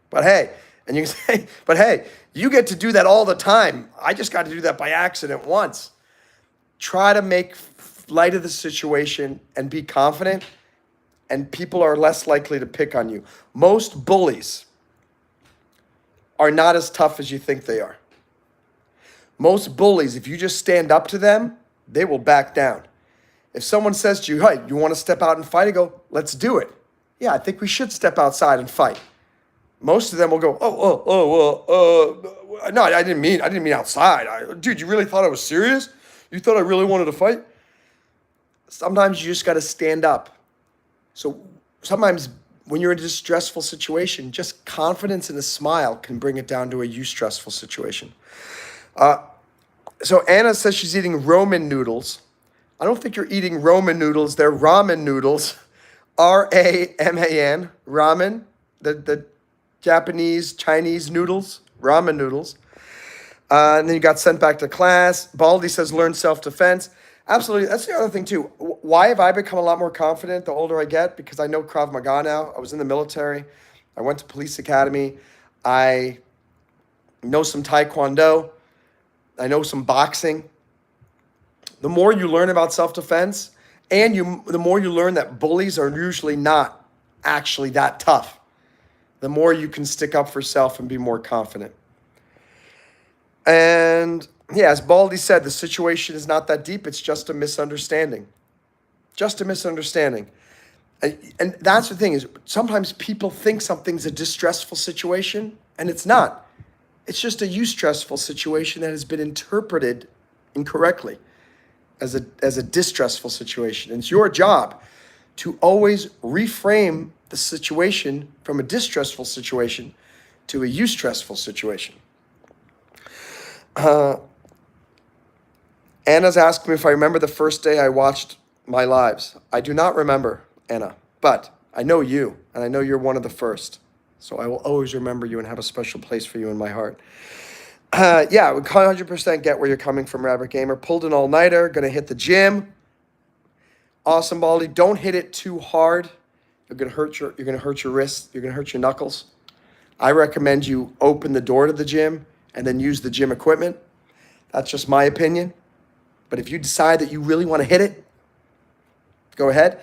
But hey, and you can say, "But hey, you get to do that all the time. I just got to do that by accident once." Try to make light of the situation and be confident, and people are less likely to pick on you. Most bullies are not as tough as you think they are. Most bullies, if you just stand up to them, they will back down. If someone says to you, "Hey, you want to step out and fight?" I go, "Let's do it." "Yeah, I think we should step outside and fight." Most of them will go, "No, I didn't mean outside. Dude, you really thought I was serious? You thought I really wanted to fight?" Sometimes you just got to stand up. So sometimes when you're in a distressful situation, just confidence and a smile can bring it down to a eustressful situation. So Anna says she's eating RoMann noodles. I don't think you're eating RoMann noodles. They're ramen noodles. RaMann, ramen, the Japanese, Chinese noodles, ramen noodles. And then you got sent back to class. Baldy says learn self-defense. Absolutely. That's the other thing too. Why have I become a lot more confident the older I get? Because I know Krav Maga now. I was in the military. I went to police academy. I know some Taekwondo. I know some boxing. The more you learn about self-defense, and the more you learn that bullies are usually not actually that tough, the more you can stick up for self and be more confident. And yeah, as Baldy said, the situation is not that deep. It's just a misunderstanding. Just a misunderstanding. And that's the thing is sometimes people think something's a distressful situation, and it's not. It's just a eustressful situation that has been interpreted incorrectly as a distressful situation. And it's your job to always reframe the situation from a distressful situation to a eustressful situation. Anna's asked me if I remember the first day I watched my lives. I do not remember, Anna, but I know you, and I know you're one of the first. So I will always remember you and have a special place for you in my heart. Yeah, we 100% get where you're coming from, Rabbit Gamer. Pulled an all-nighter, gonna hit the gym. Awesome, Baldy. Don't hit it too hard. You're gonna hurt your wrists. You're gonna hurt your knuckles. I recommend you open the door to the gym and then use the gym equipment. That's just my opinion. But if you decide that you really want to hit it, go ahead.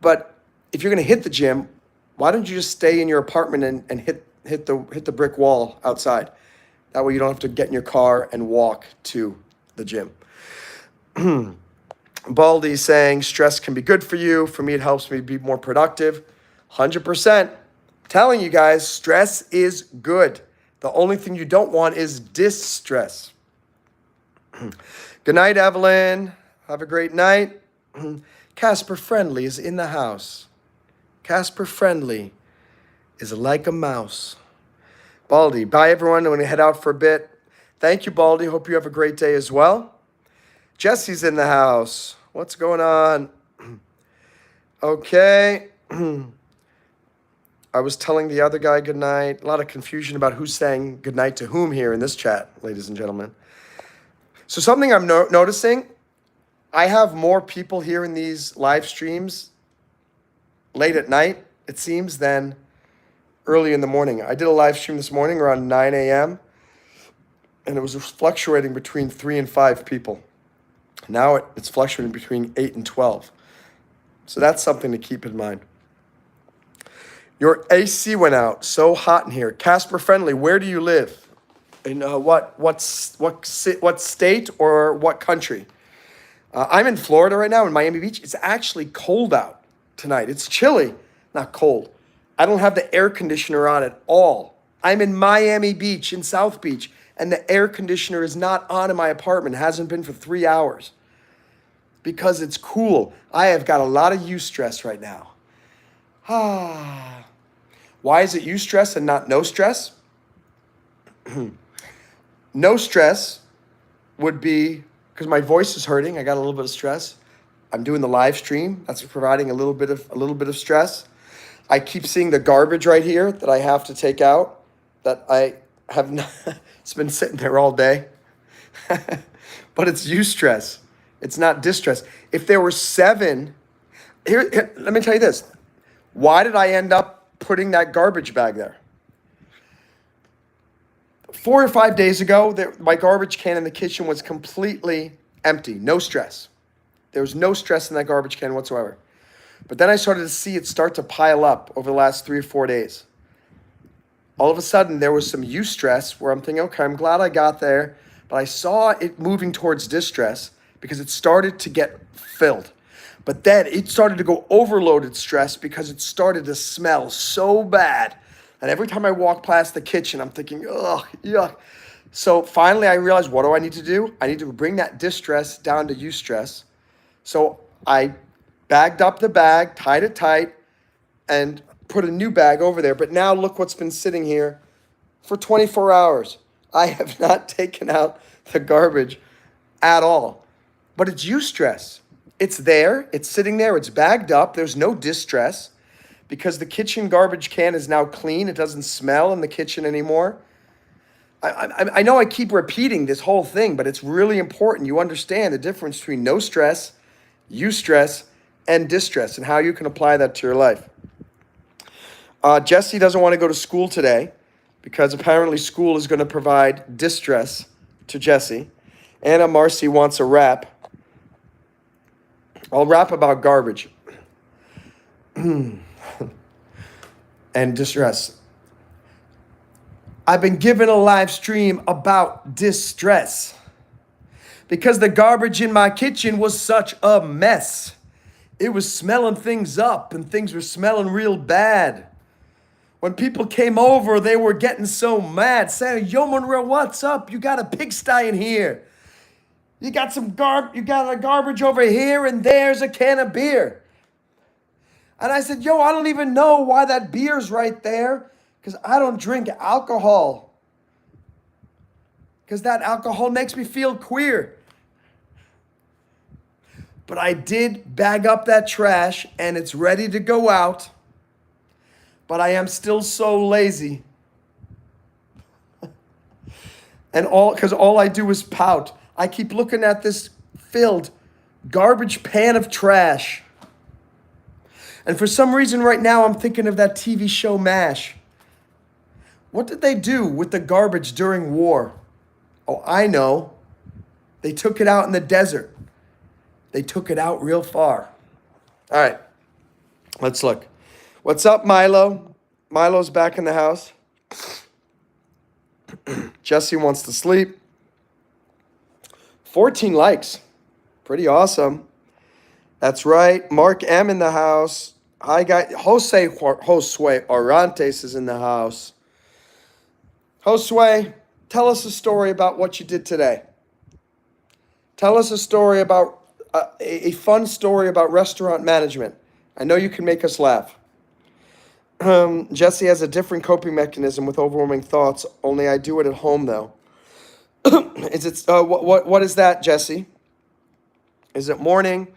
But if you're going to hit the gym, why don't you just stay in your apartment and hit the brick wall outside? That way you don't have to get in your car and walk to the gym. Baldy saying stress can be good for you. For me, it helps me be more productive. 100%. Telling you guys, stress is good. The only thing you don't want is distress. Good night, Evelyn. Have a great night. Casper Friendly is in the house. Casper Friendly is like a mouse. Baldy, bye everyone. I'm going to head out for a bit. Thank you, Baldy. Hope you have a great day as well. Jesse's in the house. What's going on? Okay. I was telling the other guy good night. A lot of confusion about who's saying good night to whom here in this chat, ladies and gentlemen. So something I'm noticing, I have more people here in these live streams late at night, it seems, than early in the morning. I did a live stream this morning around 9 a.m., and it was fluctuating between 3 and 5 people. Now it's fluctuating between 8 and 12. So that's something to keep in mind. Your AC went out. So hot in here. Casper Friendly, where do you live? In what state or what country? I'm in Florida right now in Miami Beach. It's actually cold out tonight. It's chilly, not cold. I don't have the air conditioner on at all. I'm in Miami Beach, in South Beach, and the air conditioner is not on in my apartment. It hasn't been for 3 hours because it's cool. I have got a lot of eustress right now. Why is it eustress and not no stress? No stress would be because my voice is hurting. I got a little bit of stress. I'm doing the live stream. That's providing a little bit of stress. I keep seeing the garbage right here that I have to take out. That I have not. It's been sitting there all day. But it's eustress. It's not distress. If there were 7, here, let me tell you this. Why did I end up putting that garbage bag there? 4 or 5 days ago, my garbage can in the kitchen was completely empty, no stress. There was no stress in that garbage can whatsoever. But then I started to see it start to pile up over the last 3 or 4 days. All of a sudden, there was some eustress where I'm thinking, okay, I'm glad I got there, but I saw it moving towards distress because it started to get filled. But then it started to go overloaded stress because it started to smell so bad. And every time I walk past the kitchen, I'm thinking, ugh, yuck. So finally I realized, what do I need to do? I need to bring that distress down to eustress. So I bagged up the bag, tied it tight, and put a new bag over there. But now look what's been sitting here for 24 hours. I have not taken out the garbage at all. But it's eustress. It's there. It's sitting there. It's bagged up. There's no distress. Because the kitchen garbage can is now clean. It doesn't smell in the kitchen anymore. I know I keep repeating this whole thing, but it's really important you understand the difference between no stress, eustress, and distress, and how you can apply that to your life. Jesse doesn't want to go to school today because apparently school is going to provide distress to Jesse. Anna Marcy wants a rap. I'll rap about garbage. And distress. I've been given a live stream about distress because the garbage in my kitchen was such a mess. It was smelling things up and things were smelling real bad. When people came over, they were getting so mad, saying, "Yo, Monroe, what's up? You got a pigsty in here. You got you got a garbage over here and there's a can of beer." And I said, "Yo, I don't even know why that beer's right there because I don't drink alcohol. Because that alcohol makes me feel queer." But I did bag up that trash and it's ready to go out. But I am still so lazy. And because all I do is pout. I keep looking at this filled garbage pan of trash. And for some reason right now, I'm thinking of that TV show MASH. What did they do with the garbage during war? Oh, I know. They took it out in the desert. They took it out real far. All right, let's look. What's up, Milo? Milo's back in the house. Jesse wants to sleep. 14 likes. Pretty awesome. That's right. Mark M in the house. Hi, guys. Josue Orantes is in the house. Josue, tell us a story about what you did today. Tell us a story about a fun story about restaurant management. I know you can make us laugh. Jesse has a different coping mechanism with overwhelming thoughts. Only I do it at home, though. What is that, Jesse? Is it morning?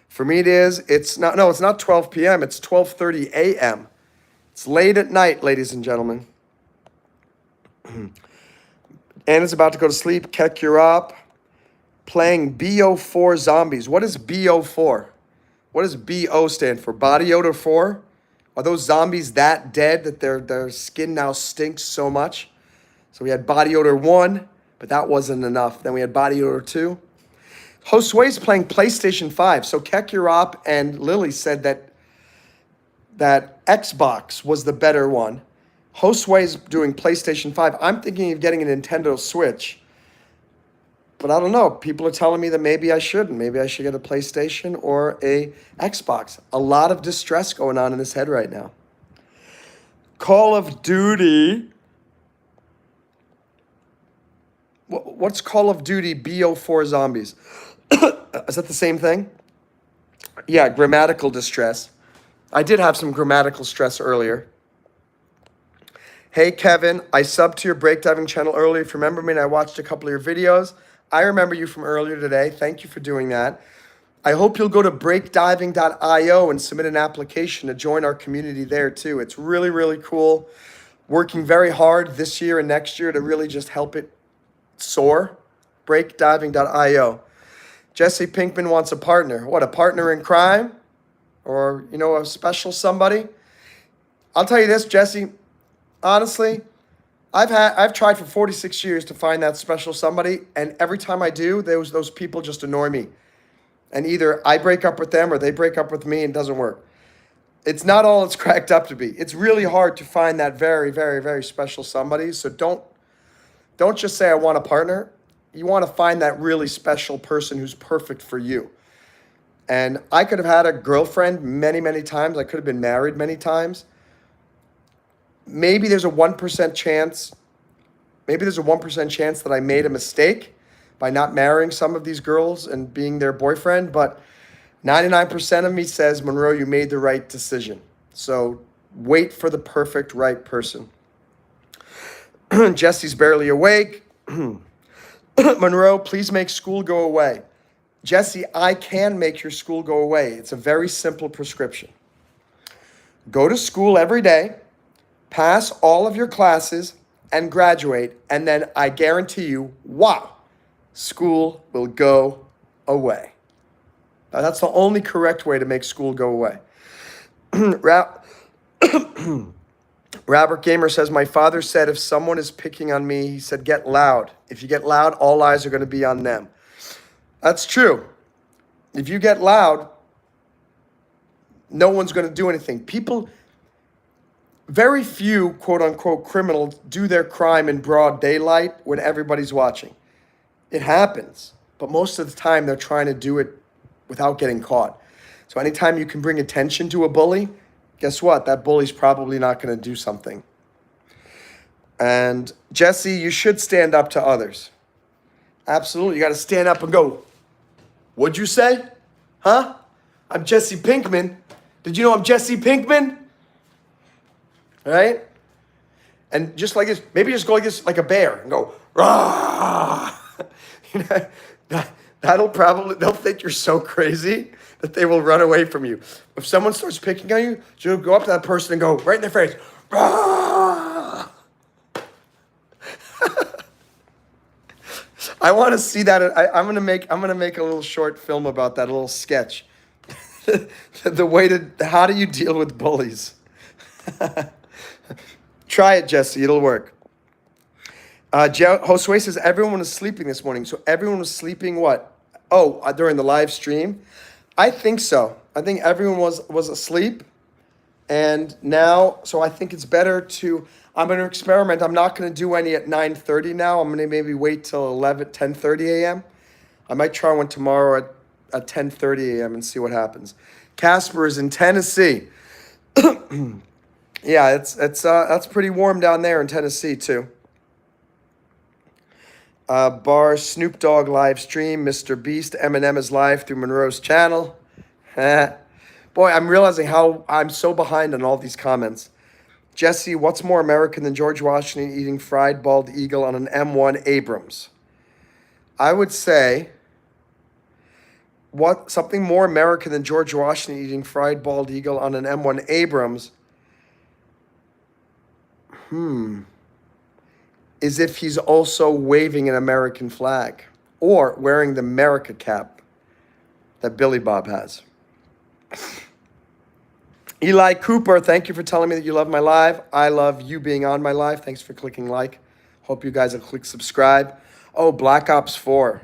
For me, it is. It's not. No, it's not 12 p.m. It's 12:30 a.m. It's late at night, ladies and gentlemen. Anna's about to go to sleep. Kek, you're up. Playing BO4 zombies. What is BO4? What does BO stand for? Body odor 4? Are those zombies that dead that their skin now stinks so much? So we had body odor 1, but that wasn't enough. Then we had body odor 2. Josue's playing PlayStation 5. So Kek, you're up, and Lily said that Xbox was the better one. Josue's doing PlayStation 5. I'm thinking of getting a Nintendo Switch. But I don't know. People are telling me that maybe I shouldn't. Maybe I should get a PlayStation or a Xbox. A lot of distress going on in his head right now. Call of Duty. What's Call of Duty BO4 Zombies? Is that the same thing? Yeah, grammatical distress. I did have some grammatical stress earlier. Hey, Kevin, I subbed to your breakdiving channel earlier. If you remember me, and I watched a couple of your videos. I remember you from earlier today. Thank you for doing that. I hope you'll go to breakdiving.io and submit an application to join our community there too. It's really, really cool. Working very hard this year and next year to really just help it soar. Breakdiving.io. Jesse Pinkman wants a partner. What, a partner in crime? Or, a special somebody? I'll tell you this, Jesse. Honestly, I've tried for 46 years to find that special somebody, and every time I do, those people just annoy me. And either I break up with them or they break up with me and it doesn't work. It's not all it's cracked up to be. It's really hard to find that very, very, very special somebody. So don't just say I want a partner. You want to find that really special person who's perfect for you. And I could have had a girlfriend many, many times. I could have been married many times. Maybe there's a 1% chance. Maybe there's a 1% chance that I made a mistake by not marrying some of these girls and being their boyfriend. But 99% of me says, Monroe, you made the right decision. So wait for the perfect right person. Jesse's barely awake. Monroe, please make school go away. Jesse, I can make your school go away. It's a very simple prescription. Go to school every day. Pass all of your classes and graduate, and then I guarantee you, wow, school will go away. Now, that's the only correct way to make school go away. Robert Gamer says, my father said if someone is picking on me, he said, get loud. If you get loud, all eyes are going to be on them. That's true. If you get loud, no one's going to do anything. Very few, quote unquote, criminals do their crime in broad daylight when everybody's watching. It happens, but most of the time they're trying to do it without getting caught. So anytime you can bring attention to a bully, guess what? That bully's probably not going to do something. And Jesse, you should stand up to others. Absolutely. You got to stand up and go, what'd you say? Huh? I'm Jesse Pinkman. Did you know I'm Jesse Pinkman? Right? And just like this, maybe just go like this, like a bear, and go, rah! they'll think you're so crazy that they will run away from you. If someone starts picking on you, you'll go up to that person and go right in their face. "Ah!" I want to see that. I'm gonna make a little short film about that, a little sketch. How do you deal with bullies? Try it, Jesse. It'll work. Josue says everyone was sleeping this morning. So everyone was sleeping what? Oh, during the live stream? I think so. I think everyone was asleep. And now, so I think it's better I'm going to experiment. I'm not going to do any at 9:30 now. I'm going to maybe wait till 10:30 a.m. I might try one tomorrow at 10:30 a.m. and see what happens. Casper is in Tennessee. Yeah, that's pretty warm down there in Tennessee too. Bar Snoop Dogg live stream. Mr. Beast Eminem is live through Monroe's channel. Boy, I'm realizing how I'm so behind on all these comments. Jesse, what's more American than George Washington eating fried bald eagle on an M1 Abrams? I would say something more American than George Washington eating fried bald eagle on an M1 Abrams is if he's also waving an American flag or wearing the America cap that Billy Bob has. Eli Cooper, thank you for telling me that you love my live. I love you being on my live. Thanks for clicking like. Hope you guys will click subscribe. Oh, Black Ops 4.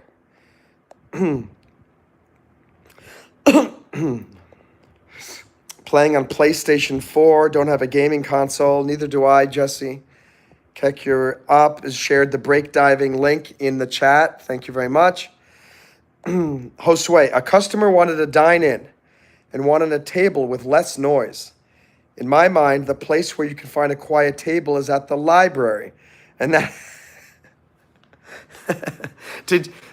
Playing on PlayStation 4. Don't have a gaming console. Neither do I, Jesse. Keck, you're up. Has shared the break diving link in the chat. Thank you very much. Josue, a customer wanted to dine in and wanted a table with less noise. In my mind, the place where you can find a quiet table is at the library. And that...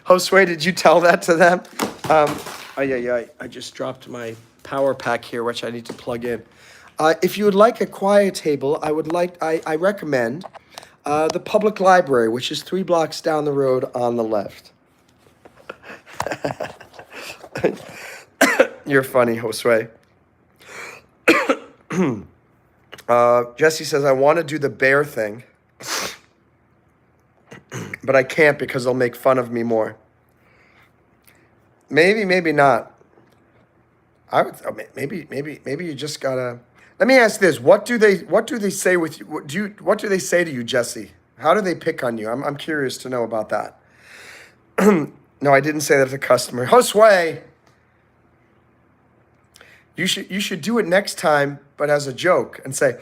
Josue, did you tell that to them? I just dropped my power pack here, which I need to plug in. If you would like a quiet table, I recommend the public library, which is 3 blocks down the road on the left. You're funny, Josue. Jesse says, I want to do the bear thing, but I can't because they'll make fun of me more. Maybe not. Maybe you just gotta. Let me ask this: What do they say with you? What do they say to you, Jesse? How do they pick on you? I'm curious to know about that. No, I didn't say that to the customer. Josue, you should do it next time, but as a joke, and say,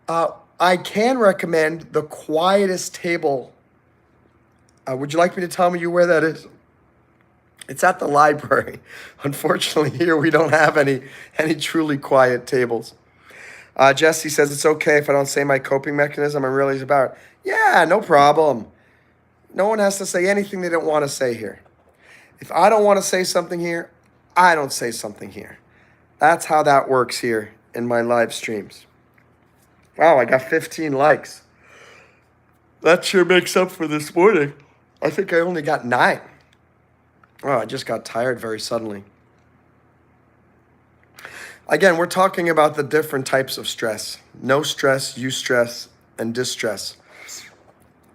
I can recommend the quietest table. Would you like me to tell you where that is? It's at the library. Unfortunately, here we don't have any truly quiet tables. Jesse says, it's okay if I don't say my coping mechanism. I'm really about, yeah, no problem. No one has to say anything they don't want to say here. If I don't want to say something here, I don't say something here. That's how that works here in my live streams. Wow, I got 15 likes. That sure makes up for this morning. I think I only got 9. Oh, I just got tired very suddenly. Again, we're talking about the different types of stress. No stress, eustress, and distress.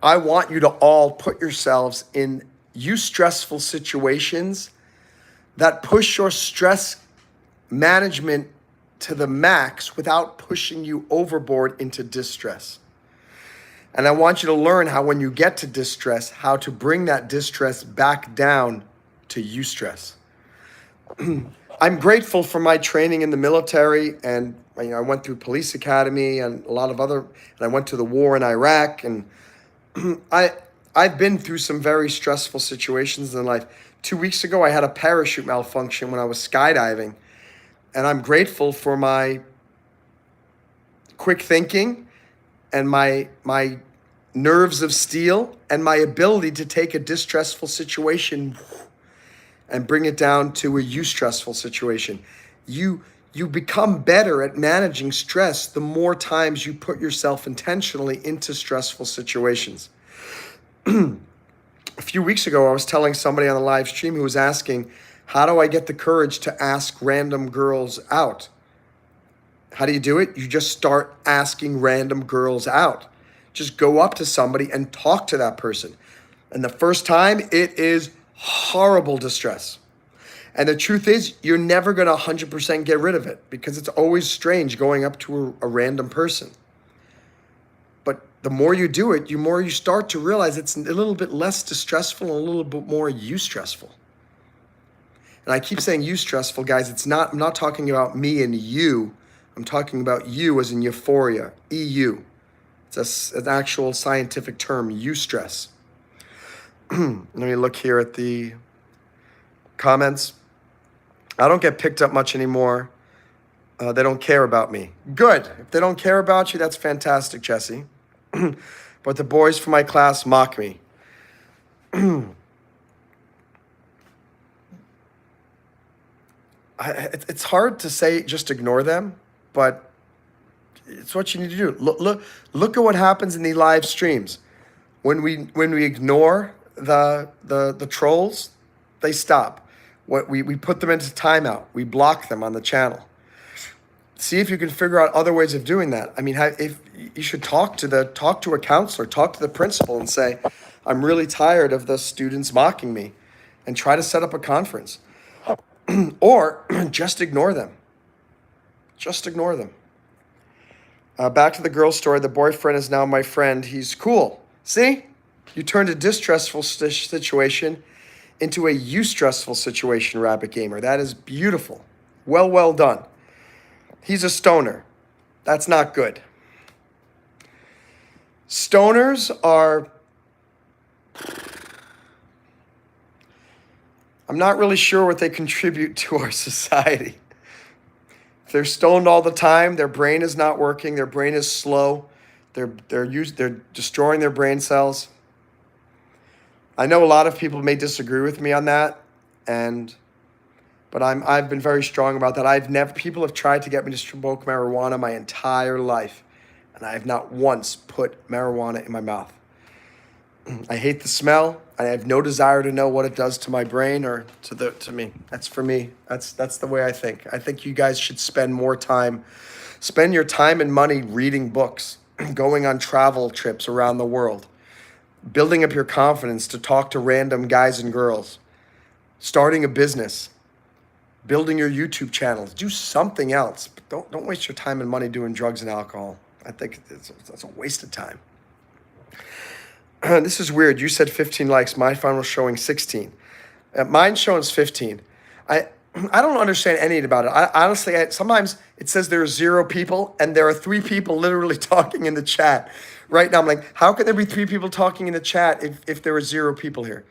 I want you to all put yourselves in eustressful situations that push your stress management to the max without pushing you overboard into distress. And I want you to learn how when you get to distress, how to bring that distress back down to eustress. I'm grateful for my training in the military, and I went through police academy and a lot of other, and I went to the war in Iraq, and I've been through some very stressful situations in life. 2 weeks ago, I had a parachute malfunction when I was skydiving, and I'm grateful for my quick thinking and my nerves of steel and my ability to take a distressful situation and bring it down to a eustressful situation. You become better at managing stress the more times you put yourself intentionally into stressful situations. A few weeks ago, I was telling somebody on the live stream who was asking, how do I get the courage to ask random girls out? How do you do it? You just start asking random girls out. Just go up to somebody and talk to that person. And the first time, it is horrible distress. And the truth is, you're never going to 100% get rid of it because it's always strange going up to a random person. But the more you do it, the more you start to realize it's a little bit less distressful and a little bit more eustressful. And I keep saying eustressful, guys. I'm not talking about me and you. I'm talking about you as in euphoria, EU. It's an actual scientific term, eustress. Let me look here at the comments. I don't get picked up much anymore. They don't care about me. Good. If they don't care about you, that's fantastic, Jesse. But the boys from my class mock me. It's hard to say just ignore them, but it's what you need to do. Look at what happens in the live streams. When we ignore the trolls, they stop. We put them into timeout. We block them on the channel. See if you can figure out other ways of doing that. I mean, if you should talk to a counselor, talk to the principal and say, I'm really tired of the students mocking me, and try to set up a conference. Or just ignore them. Just ignore them. Back to the girl story. The boyfriend is now my friend. He's cool. See? You turned a distressful situation into a eustressful situation, Rabbit Gamer. That is beautiful. Well done. He's a stoner. That's not good. Stoners are... I'm not really sure what they contribute to our society. If they're stoned all the time, their brain is not working, their brain is slow, they're destroying their brain cells. I know a lot of people may disagree with me on that, but I've been very strong about that. People have tried to get me to smoke marijuana my entire life, and I have not once put marijuana in my mouth. I hate the smell. I have no desire to know what it does to my brain or to me. That's for me. That's the way I think. I think you guys should spend your time and money reading books, going on travel trips around the world, building up your confidence to talk to random guys and girls, starting a business, building your YouTube channels. Do something else. But don't waste your time and money doing drugs and alcohol. I think it's a waste of time. This is weird. You said 15 likes. My phone was showing 16. Mine showing 15. I don't understand anything about it. Honestly, sometimes it says there are 0 people and there are 3 people literally talking in the chat. Right now, I'm like, how can there be 3 people talking in the chat if there were 0 people here?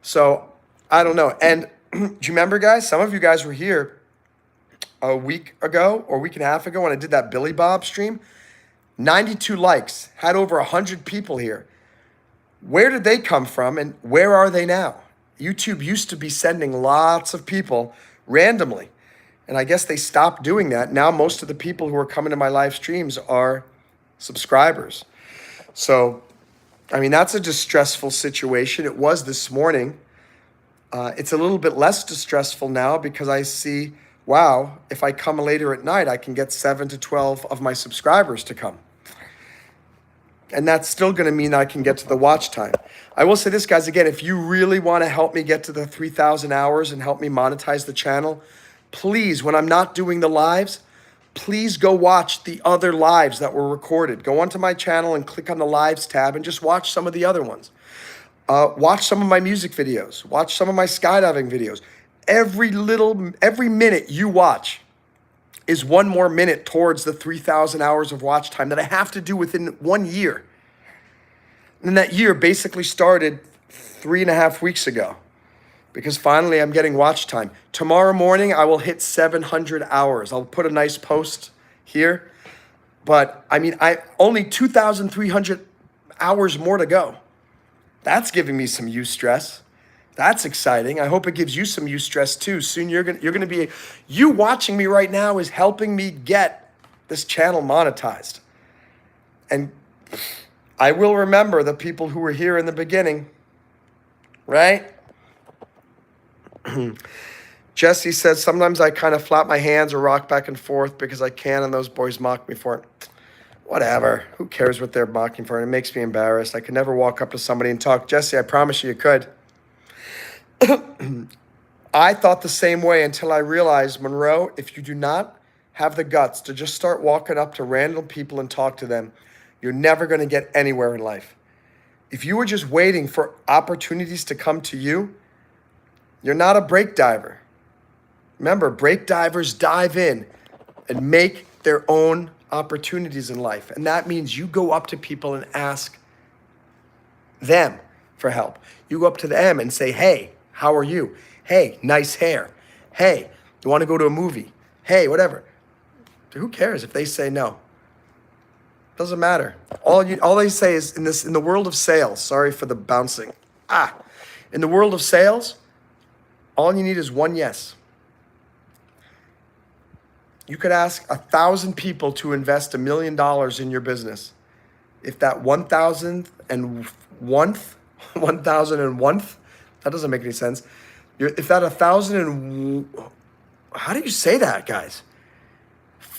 So I don't know. And do you remember, guys? Some of you guys were here a week ago or a week and a half ago when I did that Billy Bob stream. 92 likes. Had over 100 people here. Where did they come from and where are they now? YouTube used to be sending lots of people randomly. And I guess they stopped doing that. Now most of the people who are coming to my live streams are subscribers. So, I mean, that's a distressful situation. It was this morning. It's a little bit less distressful now because I see, wow, if I come later at night, I can get 7 to 12 of my subscribers to come. And that's still going to mean I can get to the watch time. I will say this, guys, again, if you really want to help me get to the 3,000 hours and help me monetize the channel, please, when I'm not doing the lives, please go watch the other lives that were recorded. Go onto my channel and click on the lives tab and just watch some of the other ones. Watch some of my music videos. Watch some of my skydiving videos. Every minute you watch is 1 more minute towards the 3,000 hours of watch time that I have to do within 1 year. And that year basically started 3.5 weeks ago because finally I'm getting watch time. Tomorrow morning, I will hit 700 hours. I'll put a nice post here. But I mean, only 2,300 hours more to go. That's giving me some eustress. That's exciting. I hope it gives you some eustress too. Soon you're gonna be, you watching me right now is helping me get this channel monetized. And I will remember the people who were here in the beginning. right? Jesse says, sometimes I kind of flap my hands or rock back and forth because I can, and those boys mock me for it. Whatever. Who cares what they're mocking for? And it makes me embarrassed. I could never walk up to somebody and talk. Jesse, I promise you could. I thought the same way until I realized, Monroe, if you do not have the guts to just start walking up to random people and talk to them, you're never going to get anywhere in life. If you were just waiting for opportunities to come to you, you're not a brake diver. Remember, brake divers dive in and make their own opportunities in life. And that means you go up to people and ask them for help. You go up to them and say, hey, how are you? Hey, nice hair. Hey, you want to go to a movie? Hey, whatever. Who cares if they say no? Doesn't matter. All they say is in the world of sales, sorry for the bouncing. In the world of sales, all you need is one yes. You could ask 1,000 people to invest $1 million in your business. If that 1,000th, that doesn't make any sense. If that 1,000 how do you say that, guys?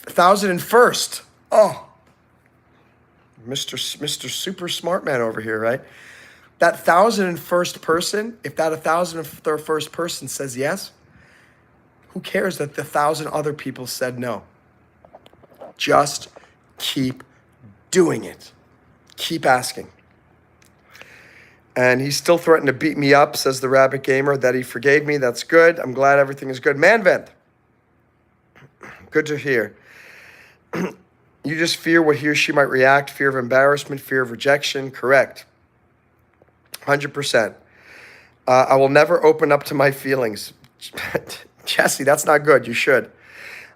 1,001st. Oh, Mr. Super Smart Man over here, right? That 1,001st person, if that 1,001st person says yes, who cares that the 1,000 other people said no? Just keep doing it. Keep asking. And he still threatened to beat me up, says the Rabbit Gamer, that he forgave me. That's good. I'm glad everything is good. Manvent. Good to hear. You just fear what he or she might react, fear of embarrassment, fear of rejection. Correct. 100%. I will never open up to my feelings. Jesse, that's not good. You should.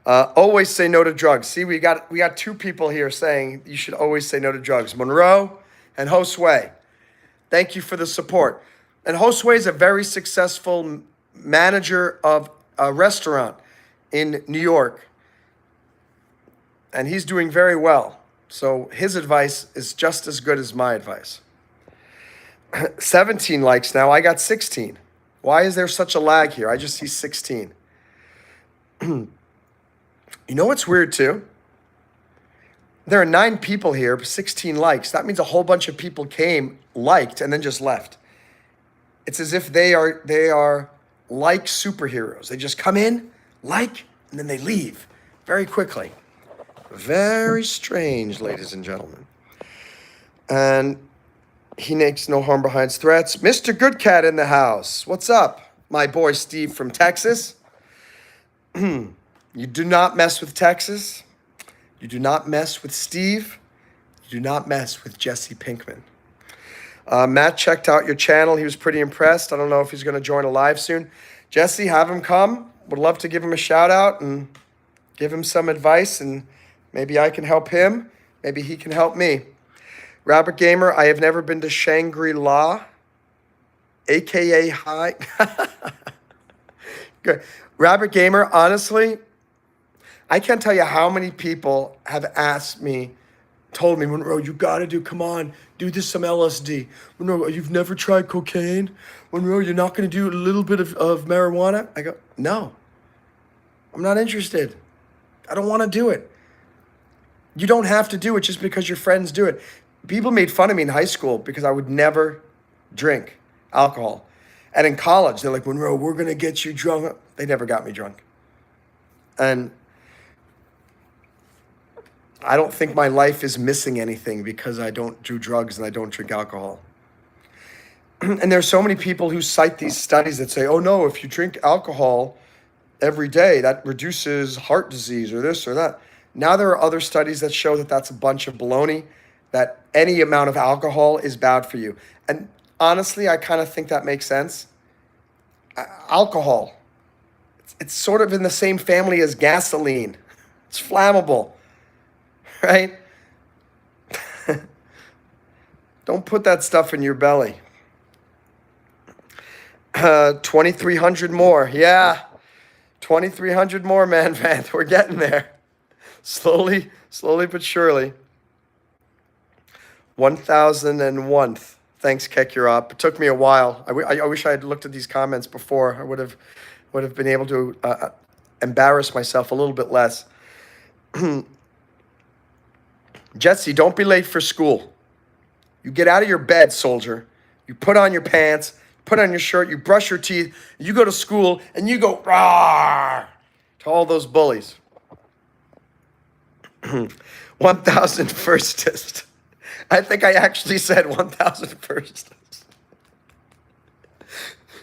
Always say no to drugs. See, we got two people here saying you should always say no to drugs. Monroe and Josue. Thank you for the support. And Josue is a very successful manager of a restaurant in New York. And he's doing very well. So his advice is just as good as my advice. 17 likes now. I got 16. Why is there such a lag here? I just see 16. You know what's weird too? There are 9 people here, 16 likes. That means a whole bunch of people came, liked, and then just left. It's as if they are like superheroes. They just come in, like, and then they leave very quickly. Very strange, ladies and gentlemen. And he makes no harm behind threats. Mr. Good Cat in the house. What's up, my boy Steve from Texas? You do not mess with Texas. You do not mess with Steve. You do not mess with Jesse Pinkman. Matt checked out your channel. He was pretty impressed. I don't know if he's going to join a live soon. Jesse, have him come. Would love to give him a shout out and give him some advice, and maybe I can help him. Maybe he can help me. Rabbit Gamer, I have never been to Shangri-La, a.k.a. High. Good. Rabbit Gamer, honestly, I can't tell you how many people have asked me, told me, Monroe, you got to come on, do this some LSD. Monroe, you've never tried cocaine? Monroe, you're not going to do a little bit of marijuana? I go, no, I'm not interested. I don't want to do it. You don't have to do it just because your friends do it. People made fun of me in high school because I would never drink alcohol. And in college, they're like, Monroe, we're going to get you drunk. They never got me drunk. And I don't think my life is missing anything because I don't do drugs and I don't drink alcohol. And there's so many people who cite these studies that say, oh no, if you drink alcohol every day, that reduces heart disease or this or that. Now there are other studies that show that that's a bunch of baloney, that any amount of alcohol is bad for you. And honestly, I kind of think that makes sense. Alcohol, it's sort of in the same family as gasoline. It's flammable, right? Don't put that stuff in your belly. 2,300 more. Yeah, 2,300 more, man. We're getting there. Slowly but surely. 1,001th. Thanks, Kek, you're up. It took me a while. I wish I had looked at these comments before. I would have been able to embarrass myself a little bit less. Jesse, don't be late for school. You get out of your bed, soldier. You put on your pants, put on your shirt, you brush your teeth, you go to school, and you go rah to all those bullies. 1,000 firstest. I think I actually said 1,000 firstest.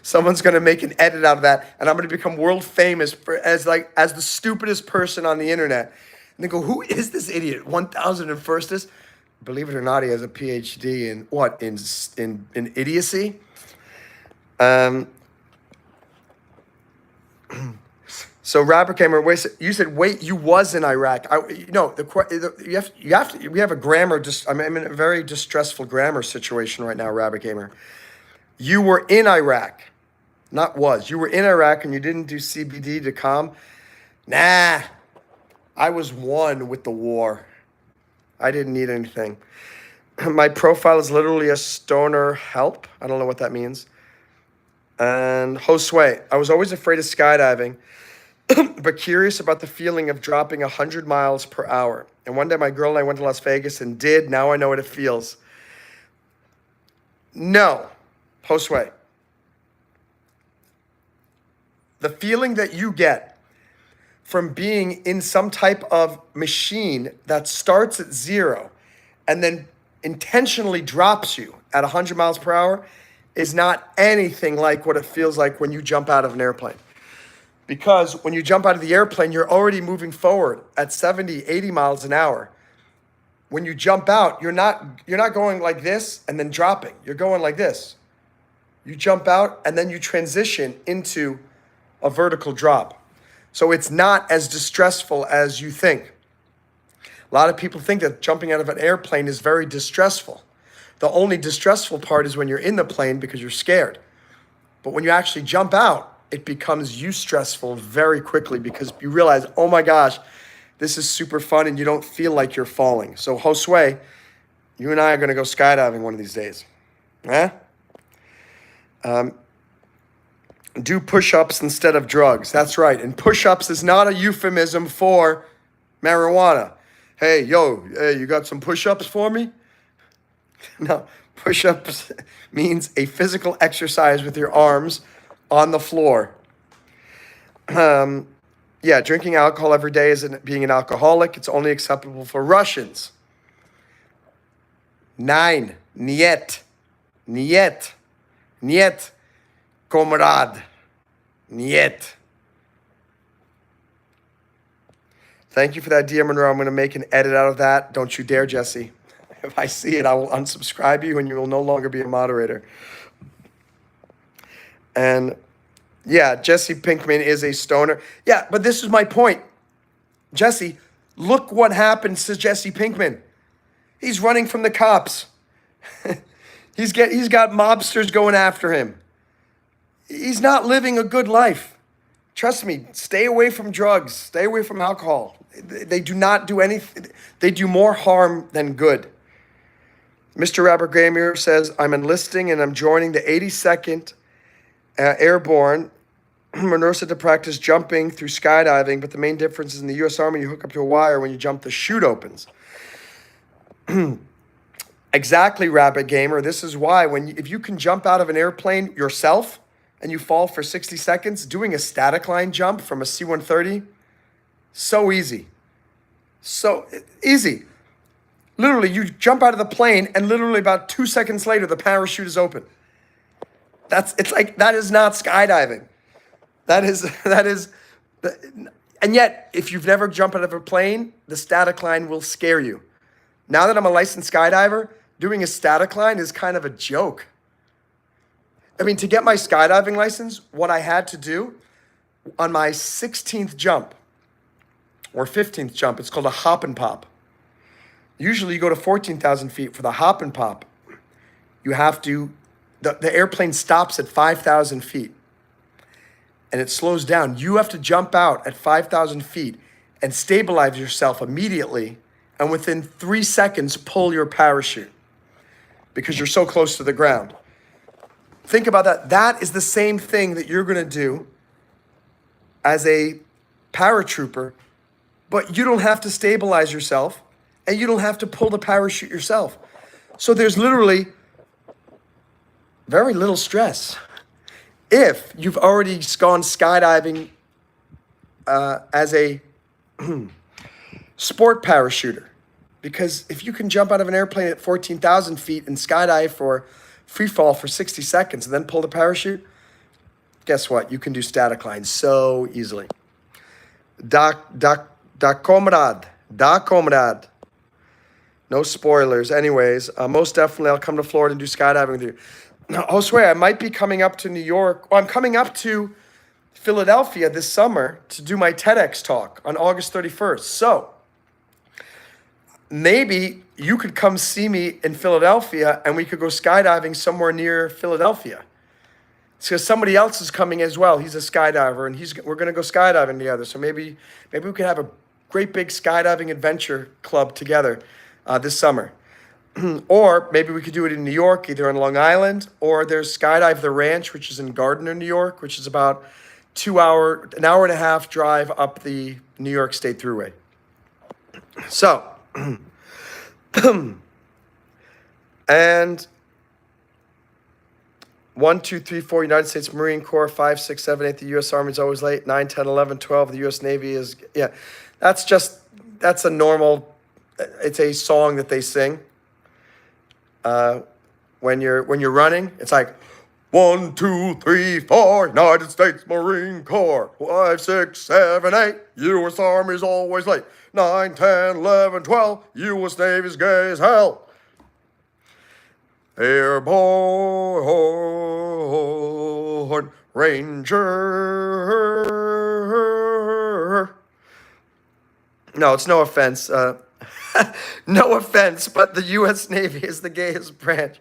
Someone's going to make an edit out of that, and I'm going to become world famous as the stupidest person on the internet. And they go, who is this idiot? 1,000 firstest? Believe it or not, he has a PhD in what? In idiocy? So Robert Gamer, you said you was in Iraq. We have a grammar. I'm in a very distressful grammar situation right now, Robert Gamer. You were in Iraq, not was. You were in Iraq and you didn't do CBD to calm. Nah, I was one with the war. I didn't need anything. My profile is literally a stoner help. I don't know what that means. And Josue, I was always afraid of skydiving, but curious about the feeling of dropping 100 miles per hour. And one day my girl and I went to Las Vegas and did. Now I know what it feels. No, Josue. The feeling that you get from being in some type of machine that starts at 0 and then intentionally drops you at 100 miles per hour is not anything like what it feels like when you jump out of an airplane. Because when you jump out of the airplane, you're already moving forward at 70, 80 miles an hour. When you jump out, you're not going like this and then dropping. You're going like this. You jump out and then you transition into a vertical drop. So it's not as distressful as you think. A lot of people think that jumping out of an airplane is very distressful. The only distressful part is when you're in the plane because you're scared. But when you actually jump out, it becomes eustressful very quickly because you realize, oh my gosh, this is super fun and you don't feel like you're falling. So Josue, you and I are going to go skydiving one of these days. Huh? Do push-ups instead of drugs. That's right. And push-ups is not a euphemism for marijuana. Hey, you got some push-ups for me? No, push-ups means a physical exercise with your arms on the floor. Drinking alcohol every day isn't being an alcoholic. It's only acceptable for Russians. 9. Niet. Niet. Niet. Comrade. Niet. Thank you for that, dear Monroe. I'm going to make an edit out of that. Don't you dare, Jesse. If I see it, I will unsubscribe you and you will no longer be a moderator. And yeah, Jesse Pinkman is a stoner. Yeah, but this is my point. Jesse, look what happens to Jesse Pinkman. He's running from the cops. He's got mobsters going after him. He's not living a good life. Trust me, stay away from drugs. Stay away from alcohol. They do not do anything. They do more harm than good. Mr. Robert Gramier says, I'm enlisting and I'm joining the 82nd Airborne. Monroe said to practice jumping through skydiving, but the main difference is in the U.S. Army, you hook up to a wire. When you jump, the chute opens. Exactly, Rabbit Gamer. This is why if you can jump out of an airplane yourself and you fall for 60 seconds, doing a static line jump from a C-130, so easy. So easy. Literally, you jump out of the plane and literally about 2 seconds later, the parachute is open. That is not skydiving. And yet, if you've never jumped out of a plane, the static line will scare you. Now that I'm a licensed skydiver, doing a static line is kind of a joke. I mean, to get my skydiving license, what I had to do on my 16th jump or 15th jump, it's called a hop and pop. Usually you go to 14,000 feet. For the hop and pop, you have to, the airplane stops at 5,000 feet and it slows down. You have to jump out at 5,000 feet and stabilize yourself immediately and within 3 seconds pull your parachute. because you're so close to the ground. Think about that. That is the same thing that you're going to do as a paratrooper, but you don't have to stabilize yourself and you don't have to pull the parachute yourself. So there's literally very little stress. If you've already gone skydiving as a sport parachuter, because if you can jump out of an airplane at 14,000 feet and skydive for free fall for 60 seconds and then pull the parachute, guess what? You can do static lines so easily. Da comrade. No spoilers. Anyways, most definitely I'll come to Florida and do skydiving with you. Now, Josue, I might be coming up to New York. Well, I'm coming up to Philadelphia this summer to do my TEDx talk on August 31st. So maybe you could come see me in Philadelphia and we could go skydiving somewhere near Philadelphia. It's because somebody else is coming as well. He's a skydiver and we're going to go skydiving together. So maybe we could have a great big skydiving adventure club together this summer. Or maybe we could do it in New York, either on Long Island, or there's Skydive the Ranch, which is in Gardner, New York, which is about an hour and a half drive up the New York State Thruway. So, and 1, 2, 3, 4, United States Marine Corps, 5, 6, 7, 8, the U.S. Army is always late, 9, 10, 11, 12, the U.S. Navy is, yeah, that's a normal, it's a song that they sing. When you're running, it's like 1, 2, 3, 4, United States Marine Corps, 5, 6, 7, 8, U.S. Army's always late, 9, 10, 11, 12, U.S. Navy's gay as hell. Airborne Ranger. No, it's no offense. No offense, but the U.S. Navy is the gayest branch.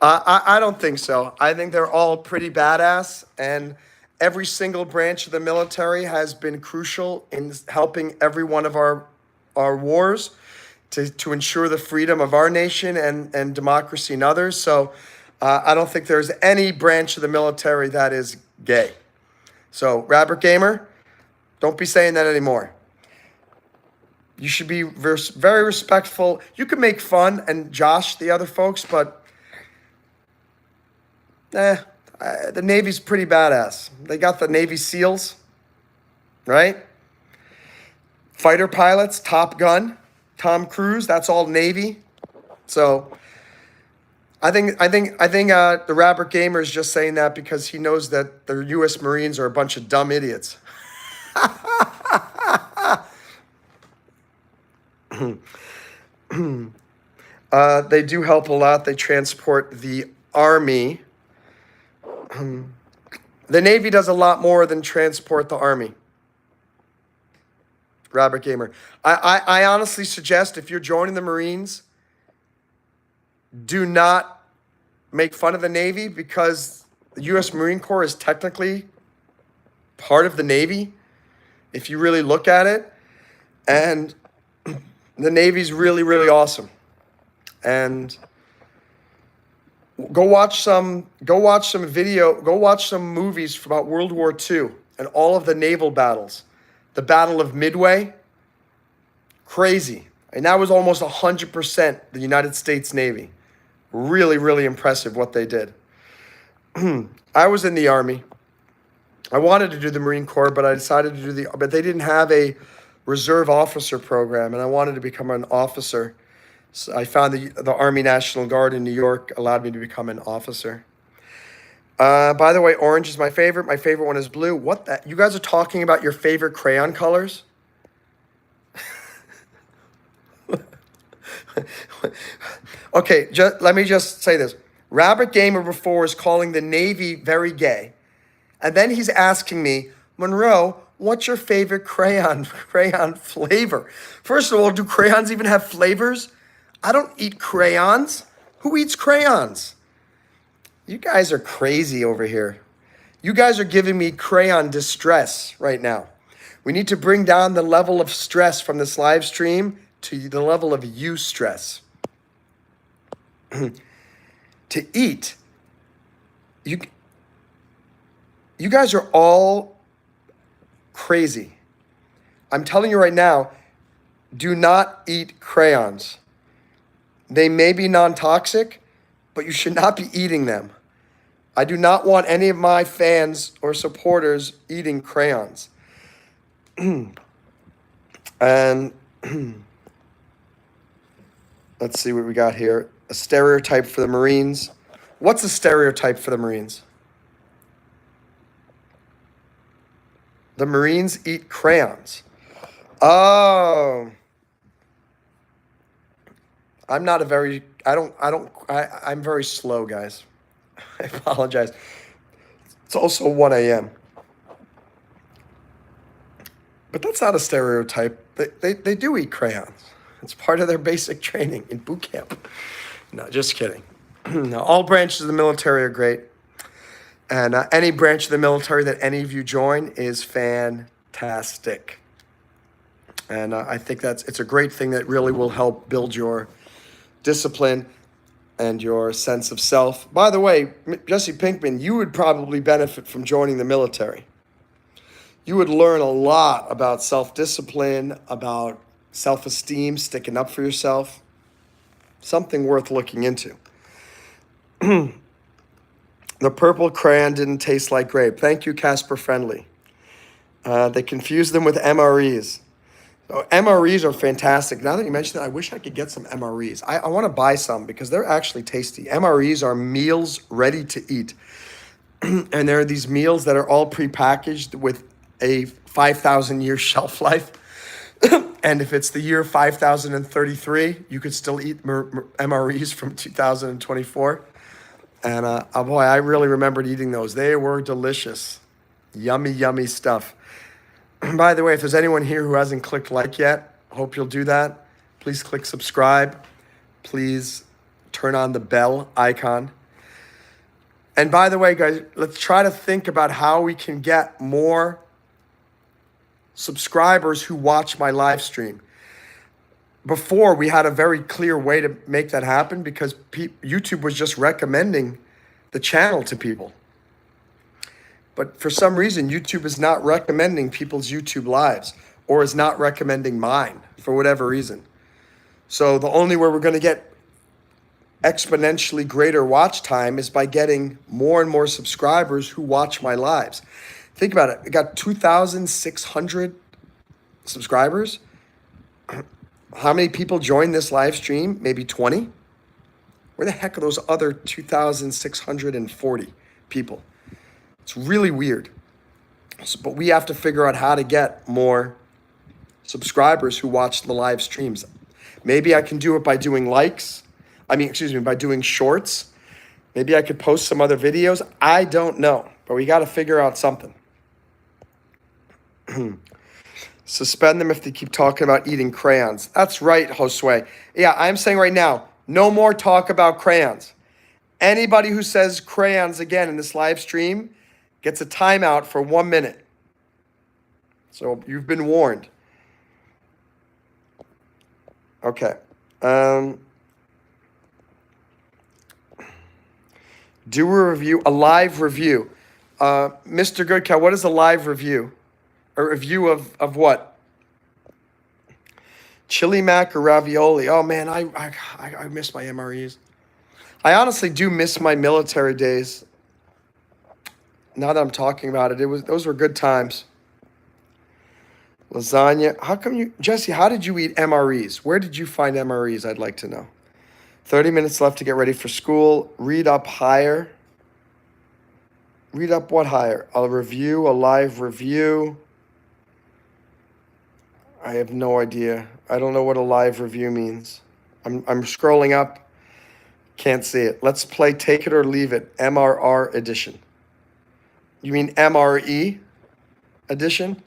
I don't think so. I think they're all pretty badass, and every single branch of the military has been crucial in helping every one of our wars to ensure the freedom of our nation and democracy in others. So I don't think there's any branch of the military that is gay. So, Rabbit Gamer, don't be saying that anymore. You should be very respectful. You can make fun and josh the other folks, but the Navy's pretty badass. They got the Navy SEALs, right? Fighter pilots, Top Gun, Tom Cruise, that's all Navy. So I think the Rabbit Gamer is just saying that because he knows that the U.S. Marines are a bunch of dumb idiots. They do help a lot. They transport the Army. The Navy does a lot more than transport the Army. Rabbit Gamer. I honestly suggest if you're joining the Marines, do not make fun of the Navy because the U.S. Marine Corps is technically part of the Navy, if you really look at it. And the Navy's really, really awesome. And go watch some movies about World War II and all of the naval battles. The Battle of Midway, crazy. And that was almost 100% the United States Navy. Really, really impressive what they did. I was in the Army. I wanted to do the Marine Corps, but I decided to do but they didn't have a reserve officer program, and I wanted to become an officer. So I found the Army National Guard in New York allowed me to become an officer. By the way, orange is my favorite. My favorite one is blue. What that? You guys are talking about your favorite crayon colors? Okay, let me just say this. Rabbit Gamer before is calling the Navy very gay. And then he's asking me, Monroe, what's your favorite crayon flavor? First of all, do crayons even have flavors? I don't eat crayons. Who eats crayons? You guys are crazy over here. You guys are giving me crayon distress right now. We need to bring down the level of stress from this live stream to the level of Eustress. to eat. You guys are all crazy. I'm telling you right now, do not eat crayons. They may be non-toxic, but you should not be eating them. I do not want any of my fans or supporters eating crayons. And let's see what we got here. A stereotype for the Marines. What's a stereotype for the Marines? The Marines eat crayons. Oh. I'm very slow, guys. I apologize. It's also 1 a.m. But that's not a stereotype. They do eat crayons. It's part of their basic training in boot camp. No, just kidding. No, all branches of the military are great. And any branch of the military that any of you join is fantastic. And I think it's a great thing that really will help build your discipline and your sense of self. By the way, Jesse Pinkman, you would probably benefit from joining the military. You would learn a lot about self-discipline, about self-esteem, sticking up for yourself. Something worth looking into. The purple crayon didn't taste like grape. Thank you, Casper Friendly. They confused them with MREs. Oh, MREs are fantastic. Now that you mention that, I wish I could get some MREs. I want to buy some because they're actually tasty. MREs are meals ready to eat. And there are these meals that are all prepackaged with a 5,000-year shelf life. And if it's the year 5033, you could still eat MREs from 2024. And oh boy, I really remembered eating those. They were delicious. Yummy, yummy stuff. By the way, if there's anyone here who hasn't clicked like yet, I hope you'll do that. Please click subscribe. Please turn on the bell icon. And by the way, guys, let's try to think about how we can get more subscribers who watch my live stream. Before, we had a very clear way to make that happen because YouTube was just recommending the channel to people. But for some reason, YouTube is not recommending people's YouTube lives or is not recommending mine for whatever reason. So the only way we're going to get exponentially greater watch time is by getting more and more subscribers who watch my lives. Think about it. I got 2,600 subscribers. How many people joined this live stream? Maybe 20? Where the heck are those other 2,640 people? It's really weird. But we have to figure out how to get more subscribers who watch the live streams. Maybe I can do it by doing by doing shorts. Maybe I could post some other videos. I don't know, but we got to figure out something. Suspend them if they keep talking about eating crayons. That's right, Josue. Yeah, I'm saying right now, no more talk about crayons. Anybody who says crayons again in this live stream gets a timeout for 1 minute. So you've been warned. Okay. Do a live review. Mr. Goodcow, what is a live review? A review of what? Chili mac or ravioli? Oh man, I miss my MREs. I honestly do miss my military days. Now that I'm talking about it, those were good times. Lasagna. Jesse, how did you eat MREs? Where did you find MREs? I'd like to know. 30 minutes left to get ready for school. Read up higher. Read up what higher? A live review. I have no idea. I don't know what a live review means. I'm scrolling up. Can't see it. Let's play Take It or Leave It, MRR edition. You mean MRE edition?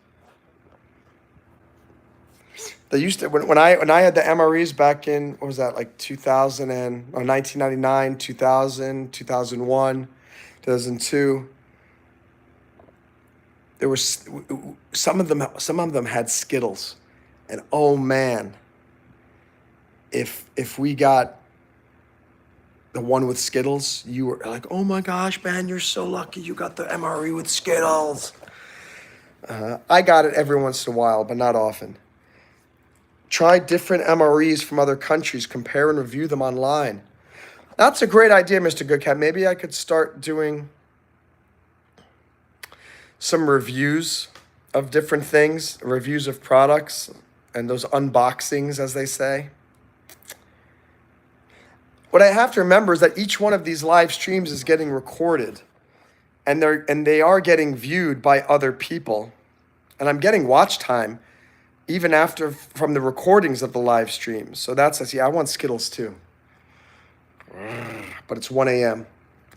They used to when I had the MREs back in, what was that, like 1999, 2000, 2001, 2002. There was some of them had Skittles, and oh man, if we got the one with Skittles, you were like, oh my gosh, man, you're so lucky you got the MRE with Skittles. I got it every once in a while, but not often. Try different MREs from other countries, compare and review them online. That's a great idea, Mr. Goodcat. Maybe I could start doing some reviews of different things, reviews of products, and those unboxings, as they say. What I have to remember is that each one of these live streams is getting recorded, and they are getting viewed by other people. And I'm getting watch time even after from the recordings of the live streams. So I want Skittles too. But it's 1 a.m.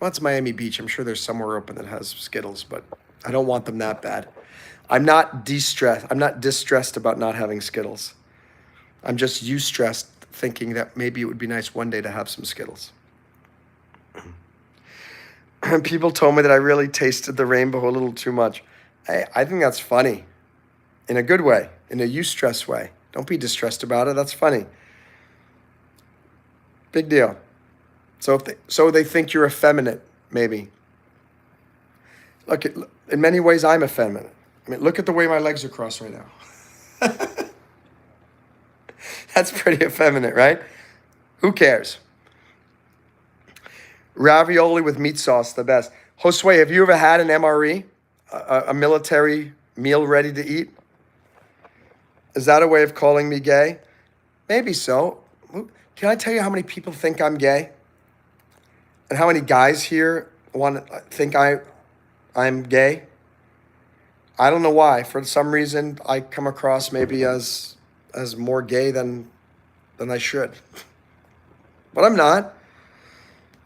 Well, it's Miami Beach. I'm sure there's somewhere open that has Skittles, but I don't want them that bad. I'm not distressed about not having Skittles. I'm just eustressed, thinking that maybe it would be nice one day to have some Skittles. People told me that I really tasted the rainbow a little too much. I think that's funny. In a good way, in a eustress way. Don't be distressed about it. That's funny. Big deal. So they think you're effeminate, maybe. Look, in many ways, I'm effeminate. I mean, look at the way my legs are crossed right now. That's pretty effeminate, right? Who cares? Ravioli with meat sauce, the best. Josue, have you ever had an MRE, a military meal ready to eat? Is that a way of calling me gay? Maybe so. Can I tell you how many people think I'm gay? And how many guys here think I'm gay? I don't know why. For some reason, I come across maybe as more gay than I should. But I'm not.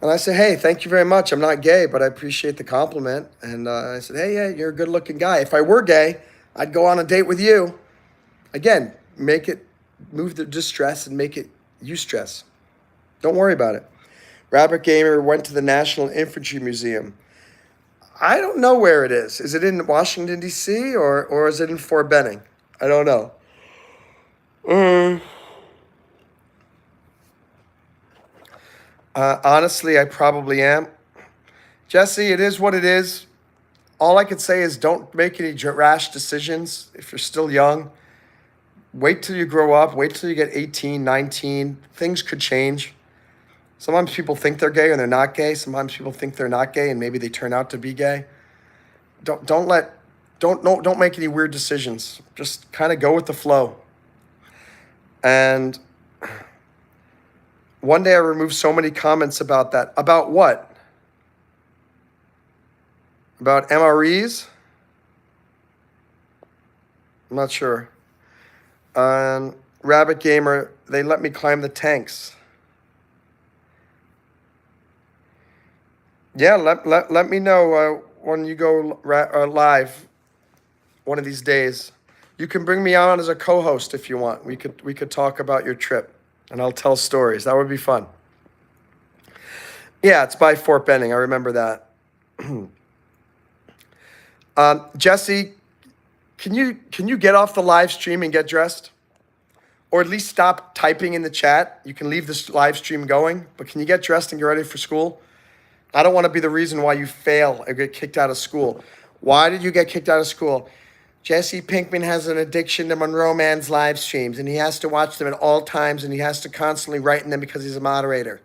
And I say, hey, thank you very much. I'm not gay, but I appreciate the compliment. And I said, hey, yeah, you're a good-looking guy. If I were gay, I'd go on a date with you. Again, move the distress and make it eustress. Don't worry about it. Rabbit Gamer went to the National Infantry Museum. I don't know where it is. Is it in Washington, D.C., or is it in Fort Benning? I don't know. Honestly, I probably am. Jesse, it is what it is. All I could say is don't make any rash decisions if you're still young. Wait till you grow up. Wait till you get 18, 19. Things could change. Sometimes people think they're gay and they're not gay. Sometimes people think they're not gay and maybe they turn out to be gay. Don't make any weird decisions. Just kind of go with the flow. And one day I removed so many comments about that. About what? About MREs? I'm not sure. Rabbit Gamer, they let me climb the tanks. Yeah, let me know when you go live one of these days. You can bring me on as a co-host if you want. We could talk about your trip, and I'll tell stories. That would be fun. Yeah, it's by Fort Benning. I remember that. Jesse, can you get off the live stream and get dressed? Or at least stop typing in the chat. You can leave this live stream going, but can you get dressed and get ready for school? I don't want to be the reason why you fail or get kicked out of school. Why did you get kicked out of school? Jesse Pinkman has an addiction to MonroeMann's live streams, and he has to watch them at all times, and he has to constantly write in them because he's a moderator.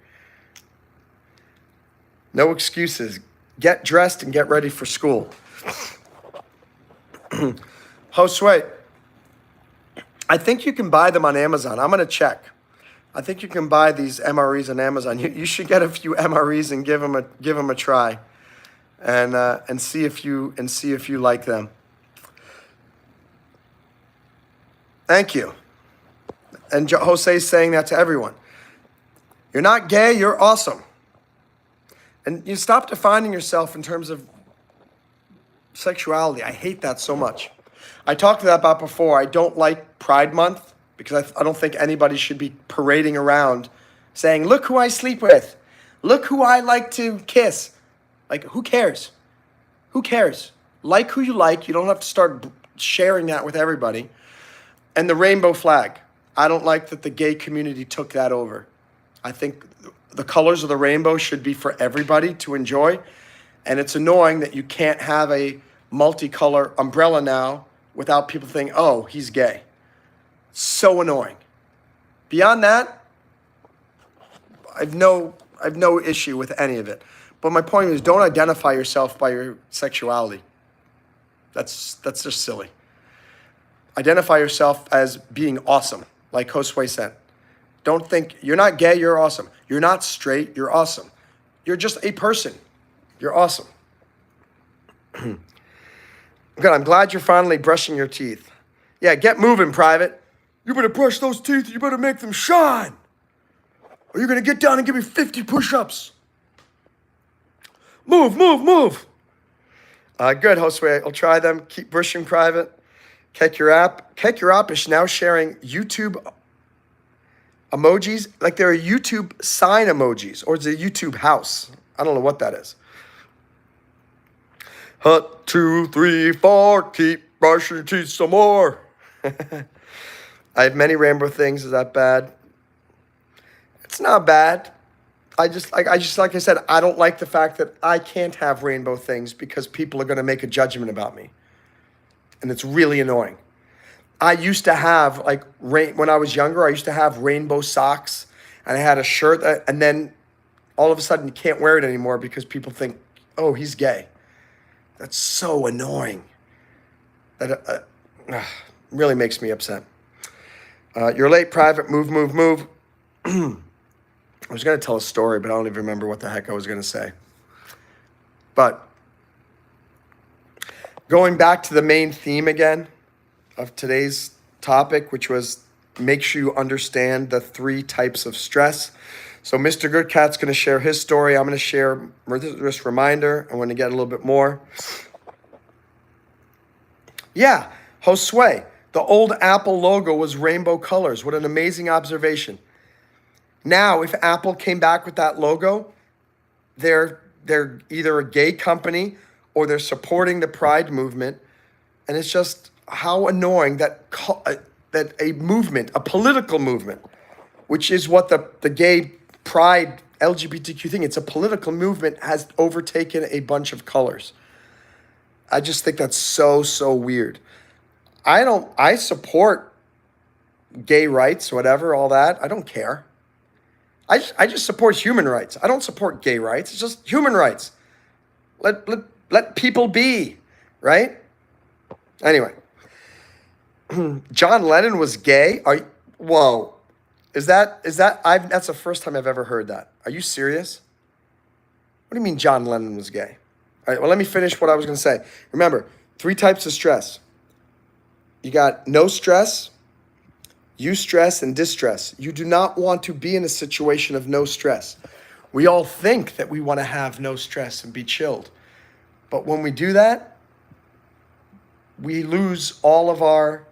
No excuses. Get dressed and get ready for school. Josue, I think you can buy them on Amazon. I'm going to check. I think you can buy these MREs on Amazon. You should get a few MREs and give them a try, and see if you like them. Thank you. And Jose's saying that to everyone. You're not gay. You're awesome. And you stop defining yourself in terms of sexuality. I hate that so much. I talked about before. I don't like Pride Month because I don't think anybody should be parading around saying, look who I sleep with. Look who I like to kiss. Like, who cares? Who cares? Like who you like. You don't have to start sharing that with everybody. And the rainbow flag. I don't like that the gay community took that over. I think the colors of the rainbow should be for everybody to enjoy. And it's annoying that you can't have a multicolor umbrella now without people thinking, oh, he's gay. So annoying. Beyond that, I've no issue with any of it. But my point is, don't identify yourself by your sexuality. That's just silly. Identify yourself as being awesome, like Josue said. Don't think you're not gay, you're awesome. You're not straight, you're awesome. You're just a person. You're awesome. Good, I'm glad you're finally brushing your teeth. Yeah, get moving, Private. You better brush those teeth, you better make them shine. Or you're gonna get down and give me 50 push-ups. Move. Good, Josue. I'll try them. Keep brushing, Private. Kek Your App is now sharing YouTube emojis, like they're YouTube sign emojis, or it's a YouTube house. I don't know what that is. 1, 2, 3, 4, keep brushing your teeth some more. I have many rainbow things. Is that bad? It's not bad. I just like I said, I don't like the fact that I can't have rainbow things because people are going to make a judgment about me. And it's really annoying. I used to have, when I was younger, I used to have rainbow socks, and I had a shirt, and then all of a sudden you can't wear it anymore because people think, oh, he's gay. That's so annoying. That really makes me upset. You're late, Private. Move. I was going to tell a story, but I don't even remember what the heck I was going to say. But going back to the main theme again of today's topic, which was make sure you understand the 3 types of stress. So Mr. Goodcat's going to share his story. I'm going to share this reminder. I want to get a little bit more. Yeah, Josue, the old Apple logo was rainbow colors. What an amazing observation. Now, if Apple came back with that logo, they're either a gay company or they're supporting the Pride movement. And it's just how annoying that a movement, a political movement, which is what the gay Pride LGBTQ thing, it's a political movement, has overtaken a bunch of colors. I just think that's so weird. I support gay rights, whatever, all that. I don't care. I just support human rights. I don't support gay rights. It's just human rights. Let people be, right? Anyway, John Lennon was gay. Whoa, that's the first time I've ever heard that. Are you serious? What do you mean John Lennon was gay? All right, well, let me finish what I was going to say. Remember, 3 types of stress. You got no stress, eustress, and distress. You do not want to be in a situation of no stress. We all think that we want to have no stress and be chilled. But when we do that, we lose all of our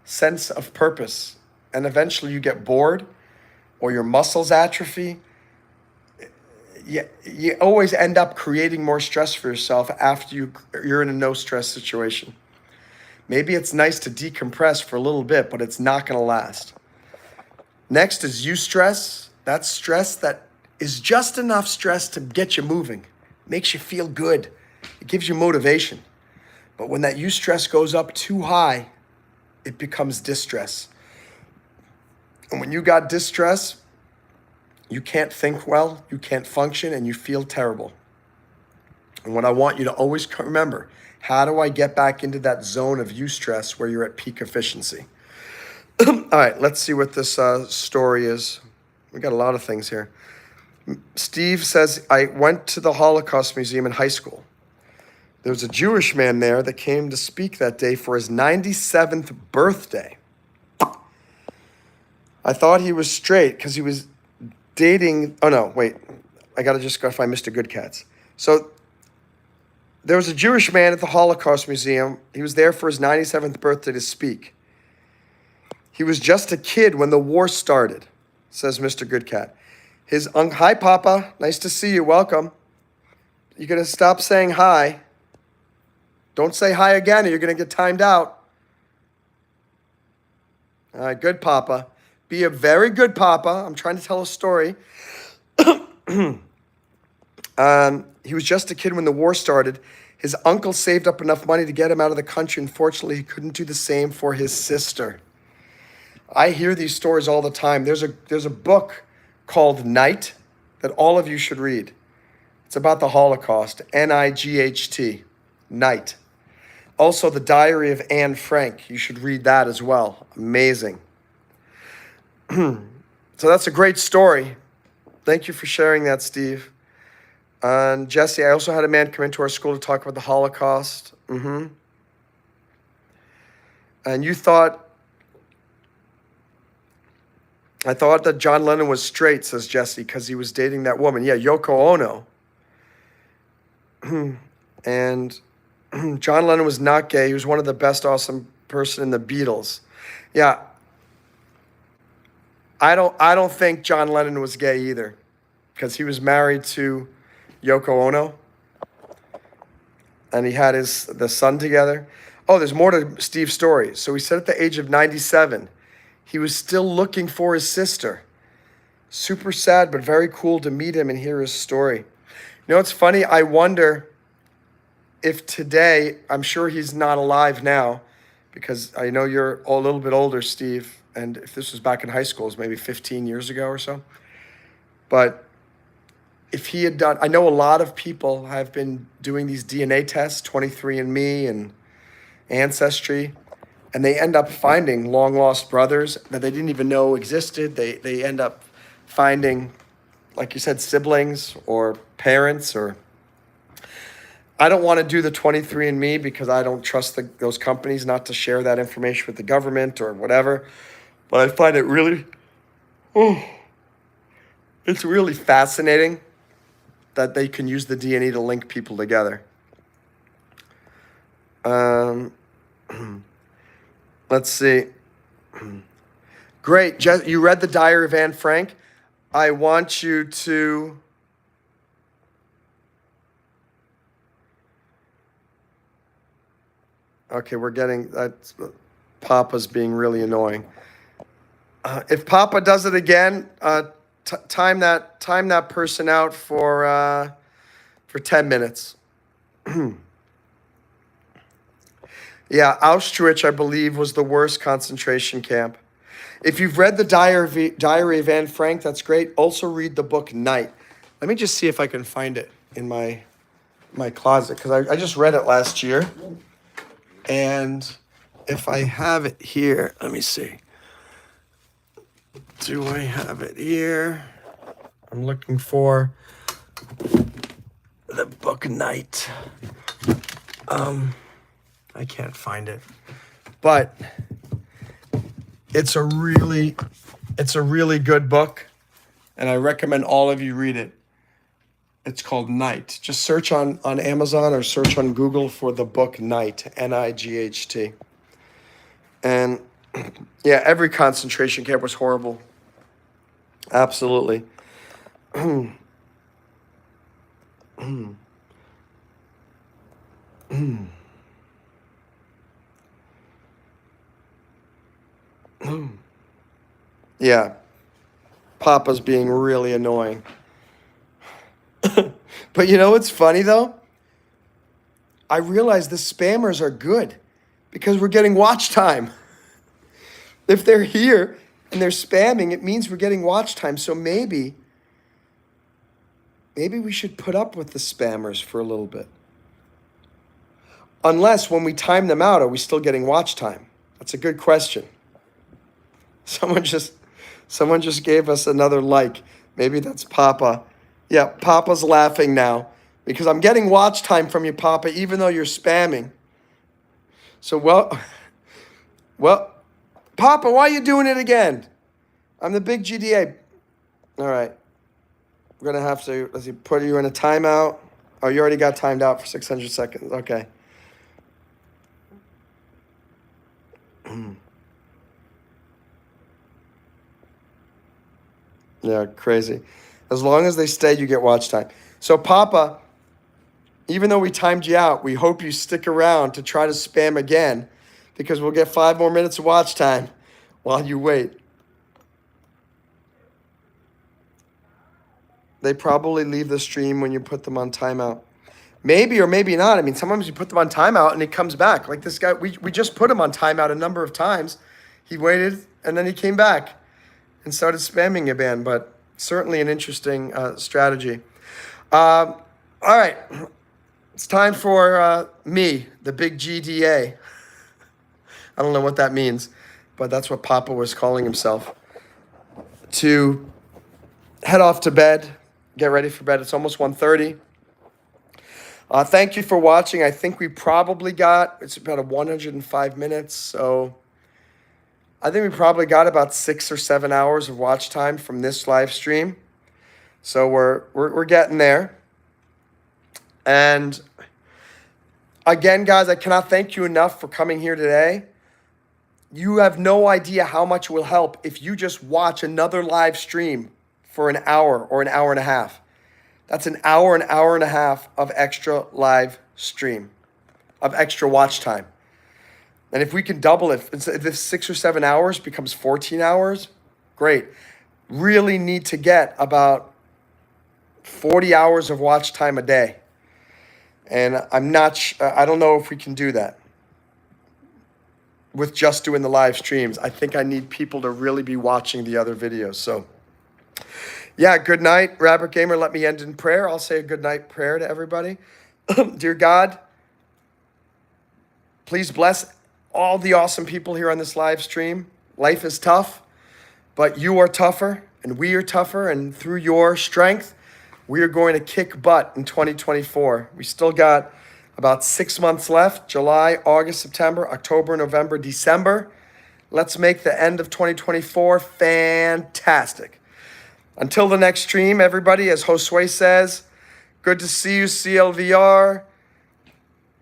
sense of purpose. And eventually you get bored or your muscles atrophy. You always end up creating more stress for yourself after you're in a no stress situation. Maybe it's nice to decompress for a little bit, but it's not going to last. Next is eustress. That's stress that is just enough stress to get you moving. Makes you feel good. It gives you motivation. But when that eustress goes up too high, it becomes distress. And when you got distress, you can't think well, you can't function, and you feel terrible. And what I want you to always remember, how do I get back into that zone of eustress where you're at peak efficiency? All right, let's see what this story is. We got a lot of things here. Steve says, I went to the Holocaust Museum in high school. There was a Jewish man there that came to speak that day for his 97th birthday. I thought he was straight because he was dating. Oh, no, wait. I got to just go find Mr. Goodcats. So there was a Jewish man at the Holocaust Museum. He was there for his 97th birthday to speak. He was just a kid when the war started, says Mr. Goodcat. Hi, Papa. Nice to see you. Welcome. You're going to stop saying hi. Don't say hi again or you're going to get timed out. All right, good, Papa. Be a very good papa. I'm trying to tell a story. He was just a kid when the war started. His uncle saved up enough money to get him out of the country. Unfortunately, he couldn't do the same for his sister. I hear these stories all the time. There's a book called Night that all of you should read. It's about the Holocaust, Night, Night. Also, The Diary of Anne Frank. You should read that as well. Amazing. So that's a great story. Thank you for sharing that, Steve. And Jesse, I also had a man come into our school to talk about the Holocaust. And I thought that John Lennon was straight, says Jesse, because he was dating that woman. Yeah, Yoko Ono. And John Lennon was not gay. He was one of the best awesome person in the Beatles. Yeah. I don't think John Lennon was gay either, because he was married to Yoko Ono, and he had the son together. Oh, there's more to Steve's story. So he said at the age of 97, he was still looking for his sister. Super sad, but very cool to meet him and hear his story. You know, it's funny. I wonder if today, I'm sure he's not alive now, because I know you're a little bit older, Steve, and if this was back in high school, it was maybe 15 years ago or so. But if he had done, I know a lot of people have been doing these DNA tests, 23andMe and Ancestry, and they end up finding long lost brothers that they didn't even know existed. They end up finding, like you said, siblings or parents. Or I don't want to do the 23andMe because I don't trust those companies not to share that information with the government or whatever. But I find it really, it's really fascinating that they can use the DNA to link people together. Let's see. Great. You read The Diary of Anne Frank. I want you to... Okay, we're getting... Papa's being really annoying. If Papa does it again, time that person out for 10 minutes. Yeah, Auschwitz, I believe, was the worst concentration camp. If you've read the Diary of Anne Frank, that's great. Also read the book Night. Let me just see if I can find it in my closet, because I just read it last year. And if I have it here, let me see. Do I have it here? I'm looking for the book Night. I can't find it, but it's a really good book, and I recommend all of you read it. It's called Night. Just search on Amazon or search on Google for the book Night, Night. And yeah, every concentration camp was horrible. Absolutely. Yeah, Papa's being really annoying. But you know what's funny though? I realize the spammers are good because we're getting watch time. If they're here and they're spamming, it means we're getting watch time. So maybe we should put up with the spammers for a little bit. Unless when we time them out, are we still getting watch time? That's a good question. Someone just gave us another like. Maybe that's Papa. Yeah, Papa's laughing now because I'm getting watch time from you, Papa, even though you're spamming. So, well, Papa, why are you doing it again? I'm the big GDA. All right. We're going to have to, let's see, put you in a timeout. Oh, you already got timed out for 600 seconds. Okay. Yeah, crazy. As long as they stay, you get watch time. So, Papa, even though we timed you out, we hope you stick around to try to spam again because we'll get 5 more minutes of watch time while you wait. They probably leave the stream when you put them on timeout. Maybe or maybe not. I mean, sometimes you put them on timeout and it comes back. Like this guy, we just put him on timeout a number of times. He waited and then he came back and started spamming again. But certainly an interesting strategy. All right. It's time for me, the big GDA. I don't know what that means, but that's what Papa was calling himself. To head off to bed, get ready for bed. It's almost 1:30. Thank you for watching. I think we probably it's about 105 minutes, so I think we probably got about 6 or 7 hours of watch time from this live stream. So we're getting there. And again, guys, I cannot thank you enough for coming here today. You have no idea how much it will help if you just watch another live stream for an hour or an hour and a half. That's an hour and a half of extra live stream, of extra watch time. And if we can double it, if this 6 or 7 hours becomes 14 hours, great. Really need to get about 40 hours of watch time a day. And I don't know if we can do that with just doing the live streams. I think I need people to really be watching the other videos. So yeah, good night. Rabbit Gamer, let me end in prayer. I'll say a good night prayer to everybody. Dear God, please bless all the awesome people here on this live stream. Life is tough, but you are tougher and we are tougher. And through your strength, we are going to kick butt in 2024. We still got about 6 months left: July, August, September, October, November, December. Let's make the end of 2024 fantastic. Until the next stream, everybody, as Josue says, good to see you, CLVR.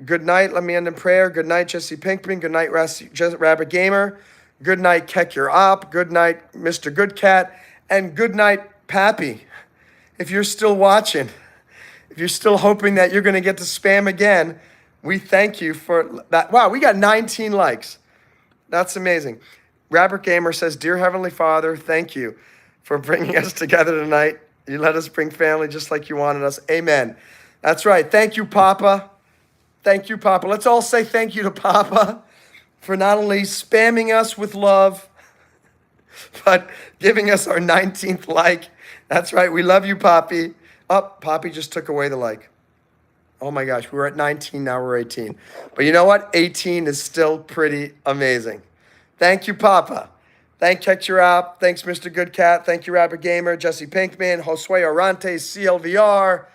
Good night. Let me end in prayer. Good night, Jesse Pinkman. Good night, Rabbit Gamer. Good night, Kek Your Op. Good night, Mr. Good Cat. And good night, Pappy. If you're still watching, if you're still hoping that you're going to get to spam again, we thank you for that. Wow, we got 19 likes. That's amazing. Rabbit Gamer says, Dear Heavenly Father, thank you for bringing us together tonight. You let us bring family just like you wanted us. Amen. That's right. Thank you, Papa. Thank you, Papa. Let's all say thank you to Papa for not only spamming us with love, but giving us our 19th like. That's right. We love you, Poppy. Oh, Poppy just took away the like. Oh my gosh, we were at 19, now we're 18. But you know what? 18 is still pretty amazing. Thank you, Papa. Thank Hector App. Thanks, Mr. Good Cat. Thank you, Rabbit Gamer, Jesse Pinkman, Josue Orantes, CLVR.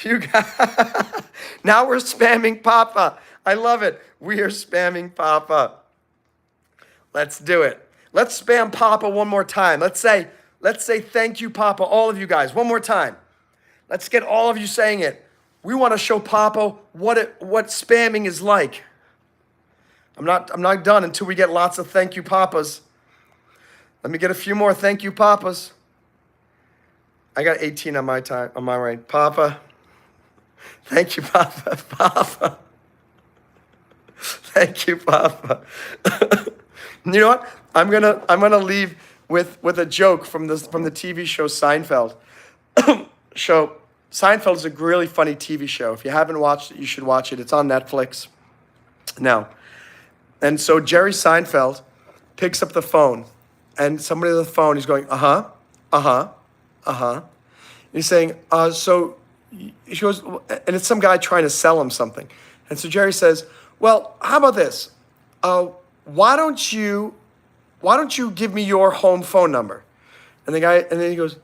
You got now we're spamming Papa. I love it. We are spamming Papa. Let's do it. Let's spam Papa one more time. Let's say thank you, Papa, all of you guys, one more time. Let's get all of you saying it. We want to show Papa what spamming is like. I'm not done until we get lots of thank you, Papas. Let me get a few more thank you, Papas. I got 18 on my right. Papa. Thank you, Papa. Papa. Thank you, Papa. You know what? I'm gonna leave with a joke from the TV show Seinfeld. Seinfeld is a really funny TV show. If you haven't watched it, you should watch it. It's on Netflix now. And so Jerry Seinfeld picks up the phone, and somebody on the phone is going, And he's saying, so she goes, and it's some guy trying to sell him something. And so Jerry says, well, how about this? Why don't you give me your home phone number? And then he goes,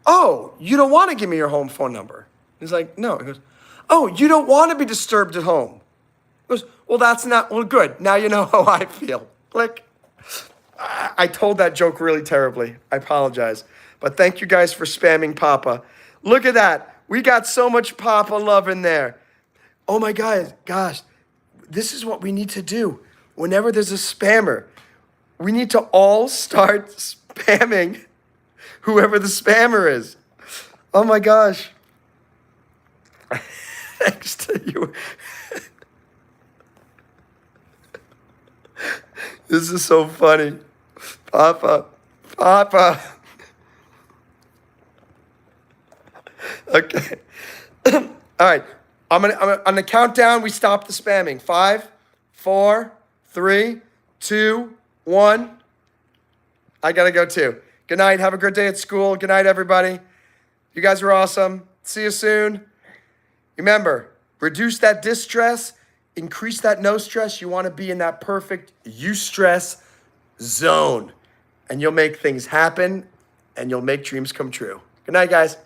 oh, you don't want to give me your home phone number? He's like, no. He goes, oh, you don't want to be disturbed at home? He goes, well, good. Now you know how I feel. Click. I told that joke really terribly. I apologize. But thank you guys for spamming Papa. Look at that. We got so much Papa love in there. Oh my God, gosh. This is what we need to do. Whenever there's a spammer, we need to all start spamming whoever the spammer is. Oh my gosh. Thanks to you. This is so funny. Papa. Okay. All right. I'm gonna on the countdown. We stop the spamming. 5, 4, 3, 2, 1. I gotta go too. Good night. Have a great day at school. Good night, everybody. You guys are awesome. See you soon. Remember, reduce that distress, increase that no stress. You want to be in that perfect eustress zone, and you'll make things happen, and you'll make dreams come true. Good night, guys.